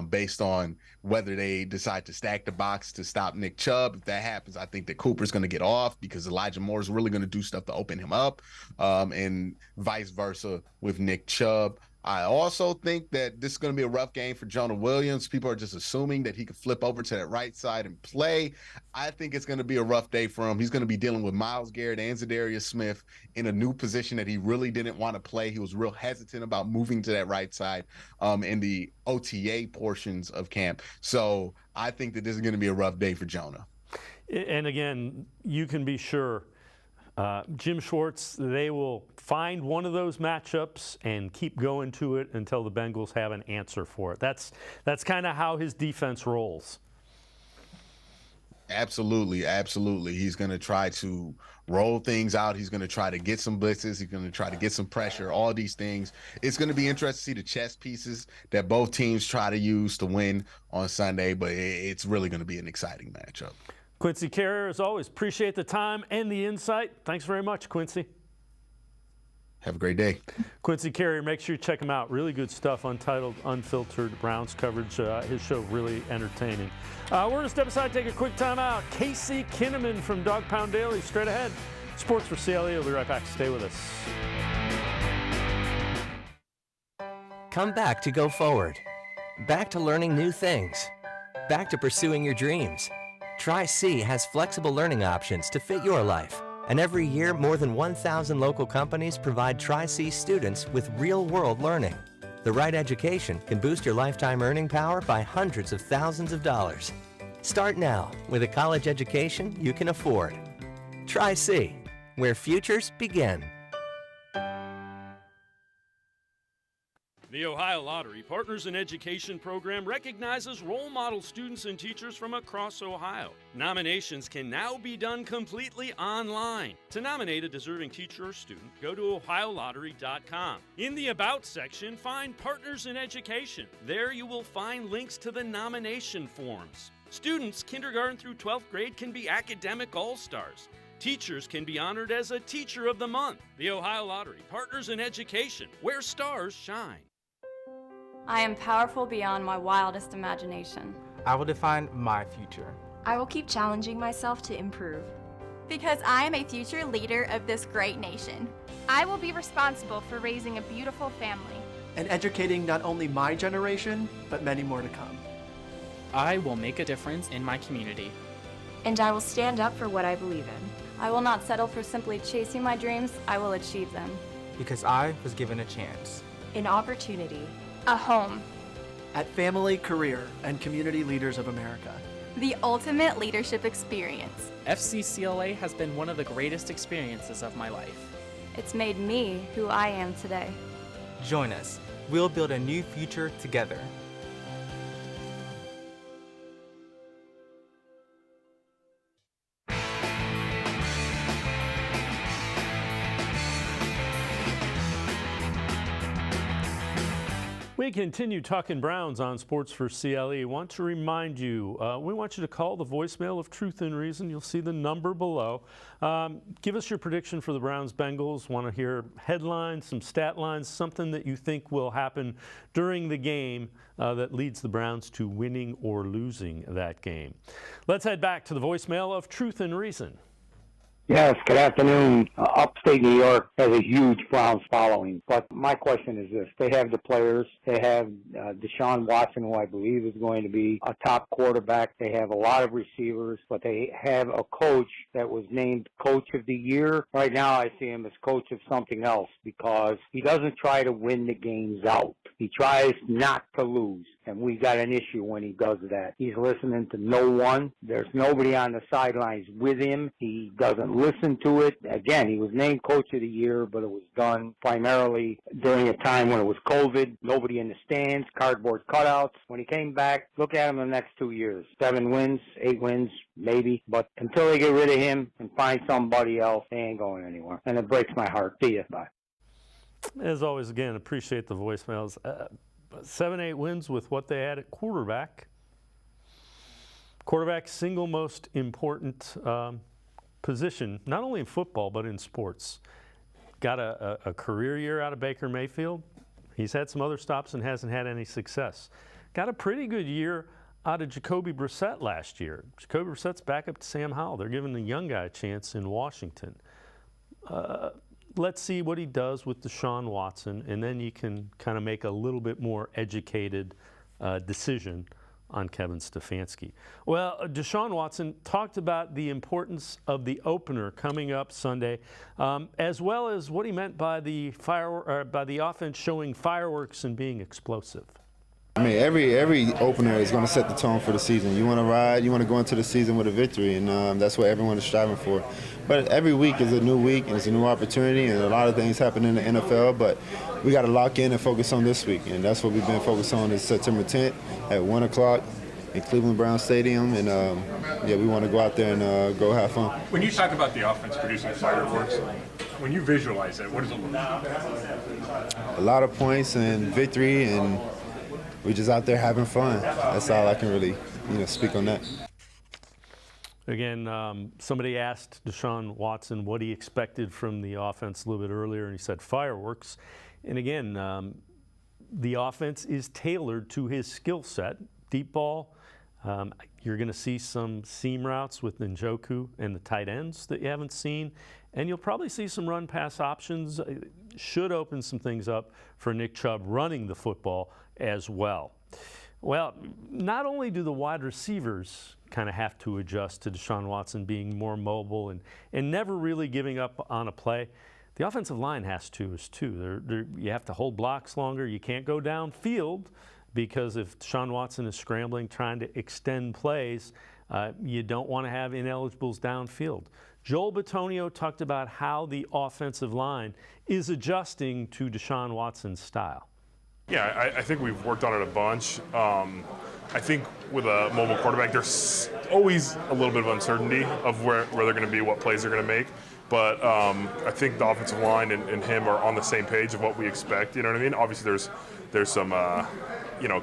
based on whether they decide to stack the box to stop Nick Chubb. If that happens, I think that Cooper's going to get off because Elijah Moore is really going to do stuff to open him up, and vice versa with Nick Chubb. I also think that this is going to be a rough game for Jonah Williams. People are just assuming that he could flip over to that right side and play. I think it's going to be a rough day for him. He's going to be dealing with Myles Garrett and Zadarius Smith in a new position that he really didn't want to play. He was real hesitant about moving to that right side in the OTA portions of camp. So I think that this is going to be a rough day for Jonah. And again, you can be sure Jim Schwartz, they will find one of those matchups and keep going to it until the Bengals have an answer for it. That's kind of how his defense rolls. Absolutely, absolutely. He's going to try to roll things out. He's going to try to get some blitzes. He's going to try to get some pressure, all these things. It's going to be interesting to see the chess pieces that both teams try to use to win on Sunday, but it's really going to be an exciting matchup. Quincy Carrier, as always, appreciate the time and the insight. Thanks very much, Quincy. Have a great day. Quincy Carrier, make sure you check him out. Really good stuff, Untitled, Unfiltered Browns coverage. His show really entertaining. We're going to step aside, take a quick time out. Casey Kinnamon from Dog Pound Daily, straight ahead. Sports for CLE. We'll be right back. Stay with us. Come back to go forward. Back to learning new things. Back to pursuing your dreams. Tri-C has flexible learning options to fit your life. And every year, more than 1,000 local companies provide Tri-C students with real-world learning. The right education can boost your lifetime earning power by hundreds of thousands of dollars. Start now with a college education you can afford. Tri-C, where futures begin. The Ohio Lottery Partners in Education program recognizes role model students and teachers from across Ohio. Nominations can now be done completely online. To nominate a deserving teacher or student, go to ohiolottery.com. In the About section, find Partners in Education. There you will find links to the nomination forms. Students kindergarten through 12th grade can be academic all-stars. Teachers can be honored as a Teacher of the Month. The Ohio Lottery Partners in Education, where stars shine. I am powerful beyond my wildest imagination. I will define my future. I will keep challenging myself to improve. Because I am a future leader of this great nation. I will be responsible for raising a beautiful family. And educating not only my generation, but many more to come. I will make a difference in my community. And I will stand up for what I believe in. I will not settle for simply chasing my dreams, I will achieve them. Because I was given a chance. An opportunity. A home. At Family, Career, and Community Leaders of America. The ultimate leadership experience. FCCLA has been one of the greatest experiences of my life. It's made me who I am today. Join us. We'll build a new future together. We continue talking Browns on Sports for CLE. Want to remind you, we want you to call the voicemail of Truth and Reason. You'll see the number below. Give us your prediction for the Browns-Bengals. Want to hear headlines, some stat lines, something that you think will happen during the game that leads the Browns to winning or losing that game. Let's head back to the voicemail of Truth and Reason. Yes, good afternoon. Upstate New York has a huge Browns following, but my question is this. They have the players. They have Deshaun Watson, who I believe is going to be a top quarterback. They have a lot of receivers, but they have a coach that was named Coach of the Year. Right now I see him as coach of something else because he doesn't try to win the games out. He tries not to lose, and we got an issue when he does that. He's listening to no one. There's nobody on the sidelines with him. He doesn't listen to it. Again, he was named Coach of the Year, but it was done primarily during a time when it was COVID, nobody in the stands, cardboard cutouts. When he came back, look at him in the next 2 years. 7 wins, 8 wins, maybe. But until they get rid of him and find somebody else, they ain't going anywhere. And it breaks my heart. See ya. Bye. As always, again, appreciate the voicemails. 7-8 wins with what they had at quarterback. Quarterback's single most important position, not only in football, but in sports. Got a career year out of Baker Mayfield. He's had some other stops and hasn't had any success. Got a pretty good year out of Jacoby Brissett last year. Jacoby Brissett's back up to Sam Howell. They're giving the young guy a chance in Washington. Let's see what he does with Deshaun Watson, and then you can kind of make a little bit more educated decision on Kevin Stefanski. Well, Deshaun Watson talked about the importance of the opener coming up Sunday, as well as what he meant by the offense showing fireworks and being explosive. I mean, every opener is going to set the tone for the season. You want to ride, you want to go into the season with a victory, and that's what everyone is striving for. But every week is a new week, and it's a new opportunity, and a lot of things happen in the NFL, but we got to lock in and focus on this week, and that's what we've been focused on is September 10th at 1 o'clock in Cleveland Browns Stadium, and yeah, we want to go out there and go have fun. When you talk about the offense producing fireworks, when you visualize it, what does it look like? A lot of points and victory, and we're just out there having fun. That's all I can really, speak on that. Again, somebody asked Deshaun Watson what he expected from the offense a little bit earlier, and he said fireworks. And again, the offense is tailored to his skill set. Deep ball, you're going to see some seam routes with Njoku and the tight ends that you haven't seen. And you'll probably see some run-pass options. Should open some things up for Nick Chubb running the football as well. Well, not only do the wide receivers kind of have to adjust to Deshaun Watson being more mobile and never really giving up on a play, the offensive line has to too. You have to hold blocks longer. You can't go downfield because if Deshaun Watson is scrambling, trying to extend plays, you don't want to have ineligibles downfield. Joel Bitonio talked about how the offensive line is adjusting to Deshaun Watson's style. Yeah, I think we've worked on it a bunch. I think with a mobile quarterback, there's always a little bit of uncertainty of where they're going to be, what plays they're going to make. But I think the offensive line and him are on the same page of what we expect. You know what I mean? Obviously, there's some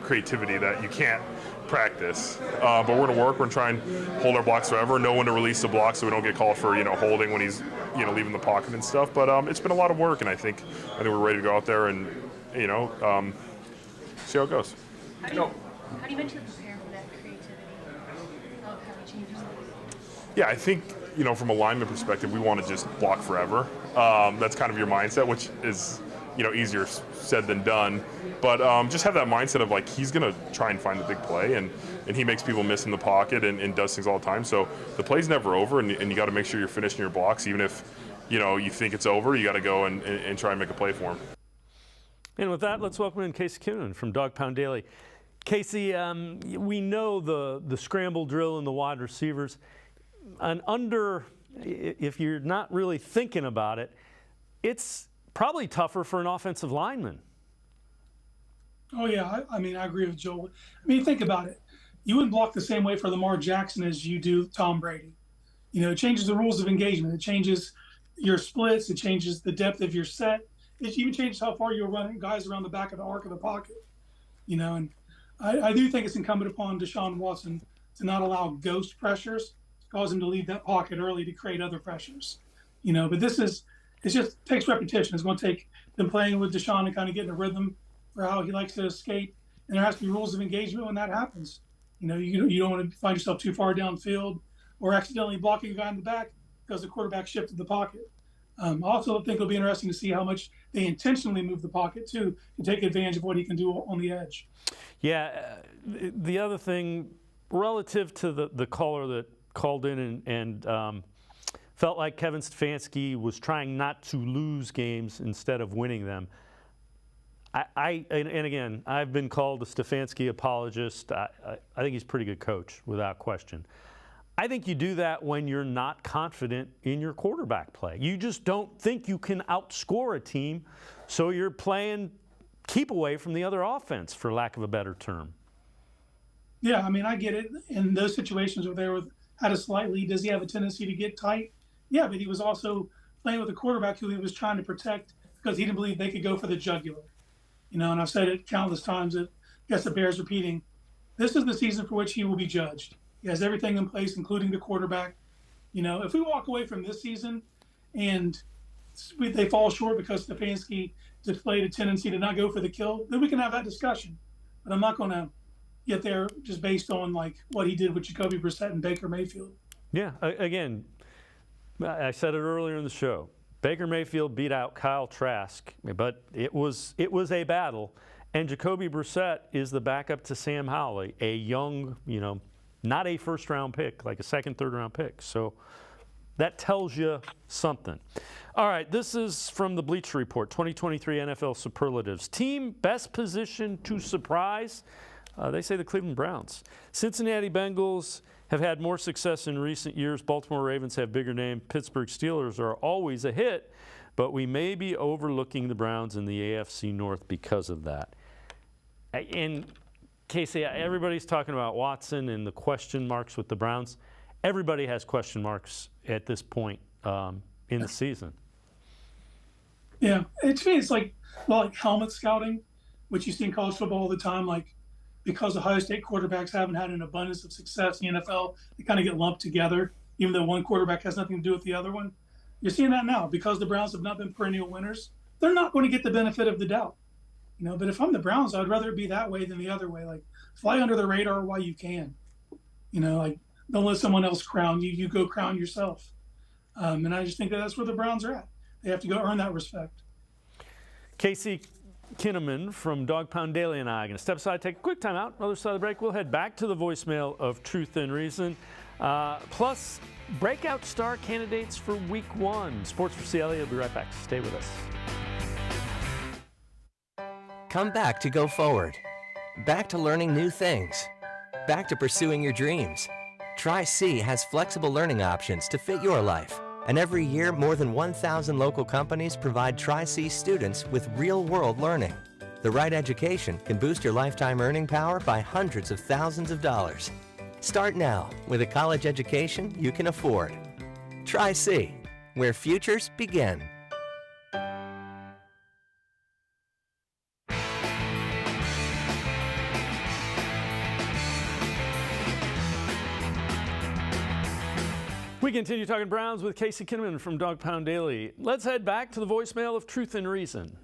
creativity that you can't practice. But we're going to work. We're going to try and hold our blocks forever, know when to release the block so we don't get called for holding when he's leaving the pocket and stuff. But it's been a lot of work, and I think we're ready to go out there and see how it goes. How do you mentally prepare for that creativity of how he changes things? Yeah, I think, from a lineman perspective, we want to just block forever. That's kind of your mindset, which is, easier said than done. But just have that mindset of, he's going to try and find the big play, and he makes people miss in the pocket and does things all the time. So the play's never over, and you got to make sure you're finishing your blocks. Even if, you think it's over, you got to go and try and make a play for him. And with that, let's welcome in Casey Kinnamon from Dog Pound Daily. Casey, we know the scramble drill and the wide receivers. If you're not really thinking about it, it's probably tougher for an offensive lineman. Oh, yeah. I agree with Joel. Think about it. You wouldn't block the same way for Lamar Jackson as you do Tom Brady. It changes the rules of engagement. It changes your splits. It changes the depth of your set. It even changes how far you're running guys around the back of the arc of the pocket. And I do think it's incumbent upon Deshaun Watson to not allow ghost pressures to cause him to leave that pocket early to create other pressures. But it just takes repetition. It's going to take them playing with Deshaun and kind of getting a rhythm for how he likes to escape. And there has to be rules of engagement when that happens. You don't want to find yourself too far downfield or accidentally blocking a guy in the back because the quarterback shifted the pocket. I also think it'll be interesting to see how much they intentionally move the pocket too to take advantage of what he can do on the edge. Yeah, the other thing relative to the caller that called in and felt like Kevin Stefanski was trying not to lose games instead of winning them. And again, I've been called a Stefanski apologist. I think he's a pretty good coach, without question. I think you do that when you're not confident in your quarterback play. You just don't think you can outscore a team, so you're playing keep away from the other offense, for lack of a better term. Yeah, I mean, I get it. In those situations where they had a slight lead, does he have a tendency to get tight? Yeah, but he was also playing with a quarterback who he was trying to protect because he didn't believe they could go for the jugular. You know, and I've said it countless times. I guess it bears repeating. This is the season for which he will be judged. He has everything in place, including the quarterback. You know, if we walk away from this season and they fall short because Stefanski displayed a tendency to not go for the kill, then we can have that discussion. But I'm not going to get there just based on like what he did with Jacoby Brissett and Baker Mayfield. Yeah, again, I said it earlier in the show. Baker Mayfield beat out Kyle Trask, but it was a battle. And Jacoby Brissett is the backup to Sam Howell, a young, not a first-round pick, like a second, third-round pick. So that tells you something. All right, this is from the Bleacher Report, 2023 NFL Superlatives. Team best position to surprise, they say the Cleveland Browns. Cincinnati Bengals have had more success in recent years. Baltimore Ravens have bigger name. Pittsburgh Steelers are always a hit, but we may be overlooking the Browns in the AFC North because of that. And Casey, everybody's talking about Watson and the question marks with the Browns. Everybody has question marks at this point in the season. Yeah, to me, it's like helmet scouting, which you see in college football all the time. Like, because Ohio State quarterbacks haven't had an abundance of success in the NFL, they kind of get lumped together, even though one quarterback has nothing to do with the other one. You're seeing that now because the Browns have not been perennial winners. They're not going to get the benefit of the doubt. But if I'm the Browns, I'd rather it be that way than the other way. Like, fly under the radar while you can. Like, don't let someone else crown you. You go crown yourself. And I just think that's where the Browns are at. They have to go earn that respect. Casey Kinnamon from Dog Pound Daily and I are going to step aside, take a quick time out. Other side of the break, we'll head back to the voicemail of Truth and Reason. Plus, breakout star candidates for Week 1. Sports4CLE will be right back. Stay with us. Come back to go forward. Back to learning new things. Back to pursuing your dreams. Tri-C has flexible learning options to fit your life. And every year, more than 1,000 local companies provide Tri-C students with real-world learning. The right education can boost your lifetime earning power by hundreds of thousands of dollars. Start now with a college education you can afford. Tri-C, where futures begin. We continue talking Browns with Casey Kinnamon from Dog Pound Daily. Let's head back to the voicemail of Truth and Reason.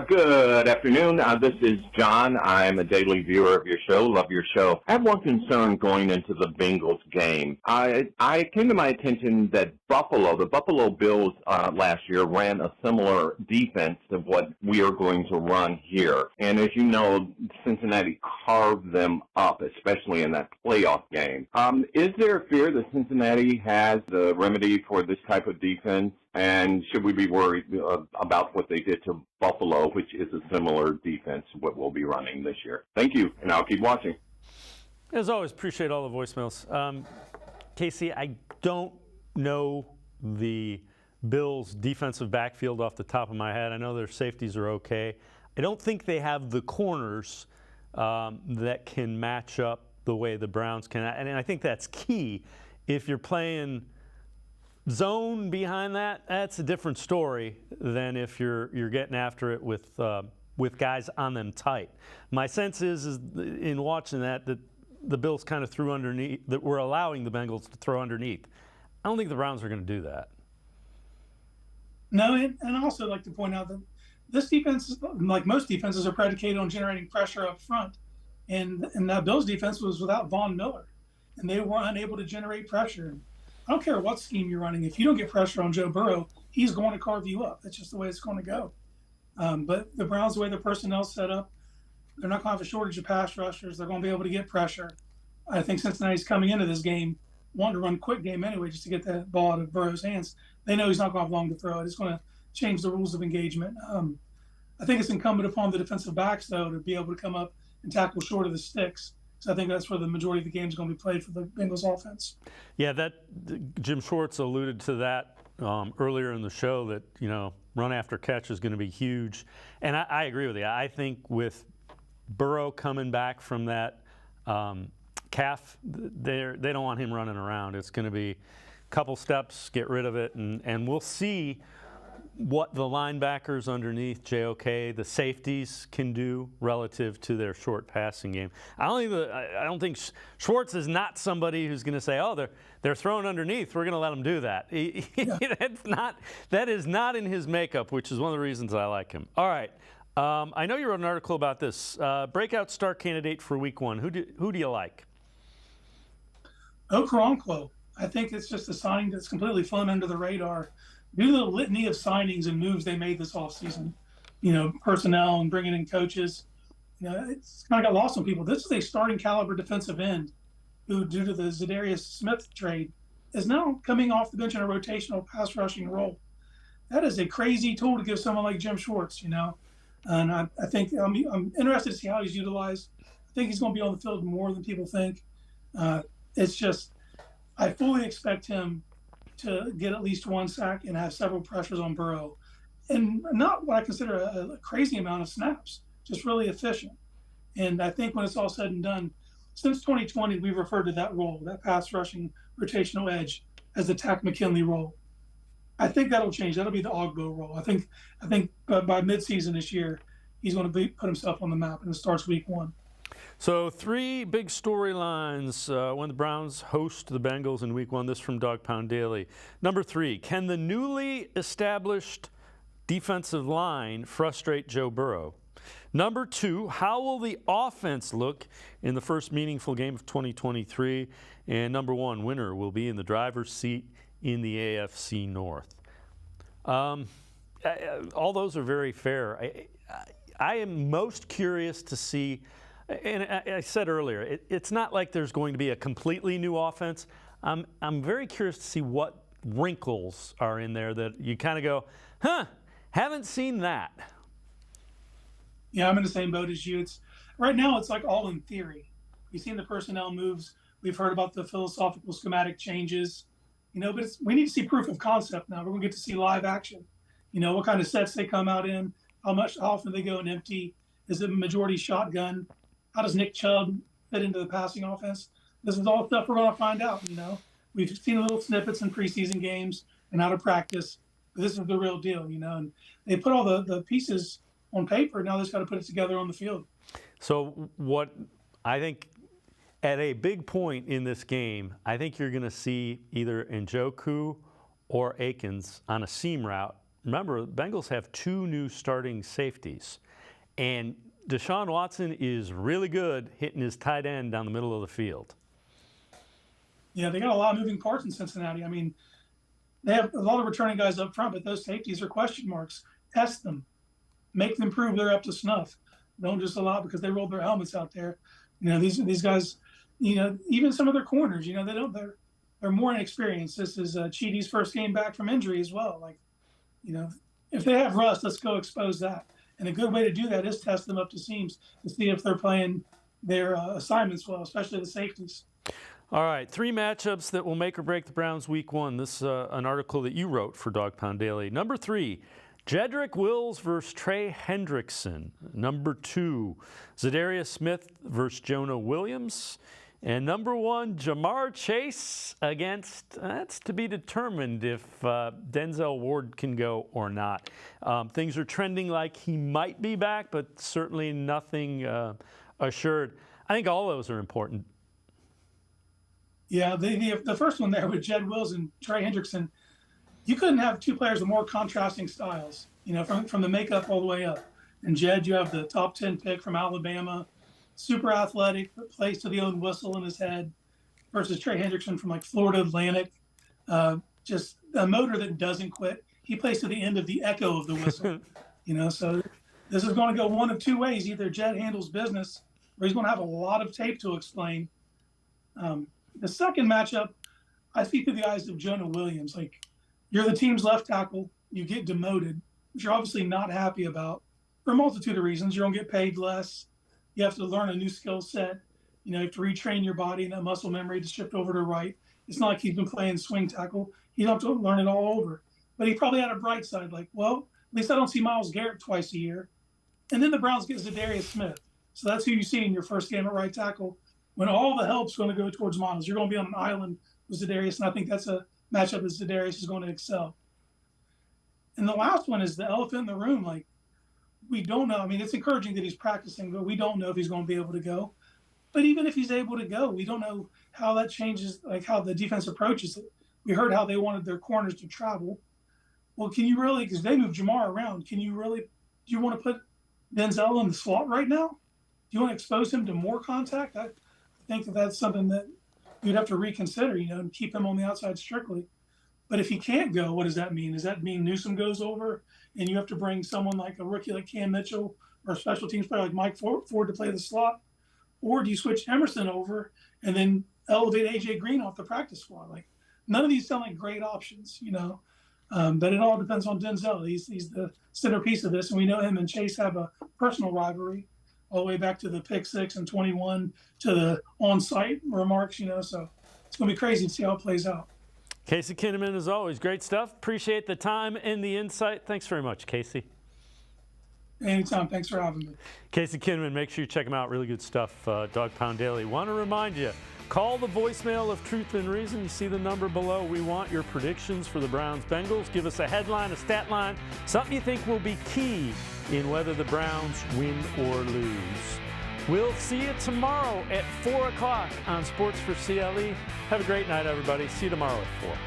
Good afternoon. This is John. I'm a daily viewer of your show. Love your show. I have one concern going into the Bengals game. I came to my attention that the Buffalo Bills last year ran a similar defense to what we are going to run here. And as you know, Cincinnati carved them up, especially in that playoff game. Is there a fear that Cincinnati has the remedy for this type of defense? And should we be worried about what they did to Buffalo, which is a similar defense to what we'll be running this year? Thank you, and I'll keep watching. As always, appreciate all the voicemails. Casey, I don't know the Bills' defensive backfield off the top of my head. I know their safeties are okay. I don't think they have the corners that can match up the way the Browns can. And I think that's key. If you're playing zone behind that, that's a different story than if you're getting after it with guys on them tight. My sense is in watching that the Bills kind of threw underneath, that we're allowing the Bengals to throw underneath. I don't think the Browns are going to do that. No, and I also like to point out that this defense, like most defenses, are predicated on generating pressure up front. And that Bills defense was without Von Miller, and they were unable to generate pressure. I don't care what scheme you're running. If you don't get pressure on Joe Burrow, he's going to carve you up. That's just the way it's going to go. But the Browns, the way the personnel's set up, they're not going to have a shortage of pass rushers. They're going to be able to get pressure. I think Cincinnati's coming into this game wanting to run a quick game anyway, just to get that ball out of Burrow's hands. They know he's not going to have long to throw it. It's going to change the rules of engagement. I think it's incumbent upon the defensive backs, though, to be able to come up and tackle short of the sticks. So I think that's where the majority of the game is going to be played for the Bengals offense. Yeah, Jim Schwartz alluded to that earlier in the show, that, run after catch is going to be huge. And I agree with you. I think with Burrow coming back from that calf, they don't want him running around. It's going to be a couple steps, get rid of it, and we'll see what the linebackers underneath JOK, the safeties, can do relative to their short passing game. I don't think Schwartz is not somebody who's going to say, "Oh, they're throwing underneath, we're going to let them do that." That is not in his makeup, which is one of the reasons I like him. All right, I know you wrote an article about this breakout star candidate for Week 1. Who do you like? Okoronkwo. I think it's just a signing that's completely flown under the radar due to the litany of signings and moves they made this offseason. Personnel and bringing in coaches. It's kind of got lost on people. This is a starting caliber defensive end who, due to the Zadarius Smith trade, is now coming off the bench in a rotational pass rushing role. That is a crazy tool to give someone like Jim Schwartz, And I think I'm interested to see how he's utilized. I think he's going to be on the field more than people think. It's just, I fully expect him to get at least one sack and have several pressures on Burrow, and not what I consider a crazy amount of snaps, just really efficient. And I think when it's all said and done, since 2020, we've referred to that role, that pass rushing rotational edge, as the Tack McKinley role. I think that'll change. That'll be the Ogbo role. I think by midseason this year, he's going to put himself on the map, and it starts Week 1. So 3 big storylines when the Browns host the Bengals in Week 1. This from Dog Pound Daily. Number 3, can the newly established defensive line frustrate Joe Burrow? Number 2, how will the offense look in the first meaningful game of 2023? And number 1, winner will be in the driver's seat in the AFC North. All those are very fair. I am most curious to see, and I said earlier, it's not like there's going to be a completely new offense. I'm very curious to see what wrinkles are in there that you kind of go, haven't seen that. Yeah, I'm in the same boat as you. Right now, it's like all in theory. We've seen the personnel moves. We've heard about the philosophical schematic changes. But we need to see proof of concept now. We're going to get to see live action. What kind of sets they come out in, how often they go in empty. Is it majority shotgun? How does Nick Chubb fit into the passing offense? This is all stuff we're going to find out. We've seen little snippets in preseason games and out of practice. But this is the real deal, And they put all the pieces on paper. Now they just got to put it together on the field. So what I think at a big point in this game, I think you're going to see either Njoku or Akins on a seam route. Remember, the Bengals have 2 new starting safeties. And Deshaun Watson is really good hitting his tight end down the middle of the field. Yeah, they got a lot of moving parts in Cincinnati. I mean, they have a lot of returning guys up front, but those safeties are question marks. Test them. Make them prove they're up to snuff. Don't just allow it because they rolled their helmets out there. These guys, even some of their corners, they're more inexperienced. This is Cheaty's first game back from injury as well. If they have rust, let's go expose that. And a good way to do that is test them up to seams to see if they're playing their assignments well, especially the safeties. All right, 3 matchups that will make or break the Browns Week 1. This is an article that you wrote for Dog Pound Daily. Number 3, Jedrick Wills versus Trey Hendrickson. Number 2, Zadarius Smith versus Jonah Williams. And number 1, Jamar Chase against, that's to be determined if Denzel Ward can go or not. Things are trending like he might be back, but certainly nothing assured. I think all those are important. Yeah, the first one there with Jed Wills and Trey Hendrickson, you couldn't have 2 players with more contrasting styles, from the makeup all the way up. And Jed, you have the top 10 pick from Alabama, super athletic, but plays to the own whistle in his head, versus Trey Hendrickson from Florida Atlantic, just a motor that doesn't quit. He plays to the end of the echo of the whistle, so this is going to go one of two ways. Either Jed handles business or he's going to have a lot of tape to explain. The second matchup, I speak through the eyes of Jonah Williams. Like, you're the team's left tackle, you get demoted, which you're obviously not happy about for a multitude of reasons. You're going to get paid less. You have to learn a new skill set. You have to retrain your body and that muscle memory to shift over to right. It's not like he's been playing swing tackle. You don't have to learn it all over. But he probably had a bright side, like, well, at least I don't see Myles Garrett twice a year. And then the Browns get Zadarius Smith. So that's who you see in your first game at right tackle. When all the help's going to go towards Myles, you're going to be on an island with Zadarius, and I think that's a matchup that Zadarius is going to excel. And the last one is the elephant in the room. Like, we don't know. I mean, it's encouraging that he's practicing, but we don't know if he's going to be able to go. But even if he's able to go, we don't know how that changes, like how the defense approaches it. We heard how they wanted their corners to travel. Well, can you really, because they moved Jamar around, do you want to put Denzel in the slot right now? Do you want to expose him to more contact? I think that's something that you'd have to reconsider, and keep him on the outside strictly. But if he can't go, what does that mean? Does that mean Newsome goes over and you have to bring someone like a rookie like Cam Mitchell or a special teams player like Mike Ford to play the slot? Or do you switch Emerson over and then elevate A.J. Green off the practice squad? Like, none of these sound like great options, but it all depends on Denzel. He's the centerpiece of this, and we know him and Chase have a personal rivalry all the way back to the pick 6 and 21 to the on-site remarks, so it's going to be crazy to see how it plays out. Casey Kinnamon, as always, great stuff. Appreciate the time and the insight. Thanks very much, Casey. Anytime. Thanks for having me. Casey Kinnamon, make sure you check him out. Really good stuff. Dawg Pound Daily. Want to remind you, call the voicemail of Truth and Reason. You see the number below. We want your predictions for the Browns-Bengals. Give us a headline, a stat line, something you think will be key in whether the Browns win or lose. We'll see you tomorrow at 4 o'clock on Sports4CLE. Have a great night, everybody. See you tomorrow at 4.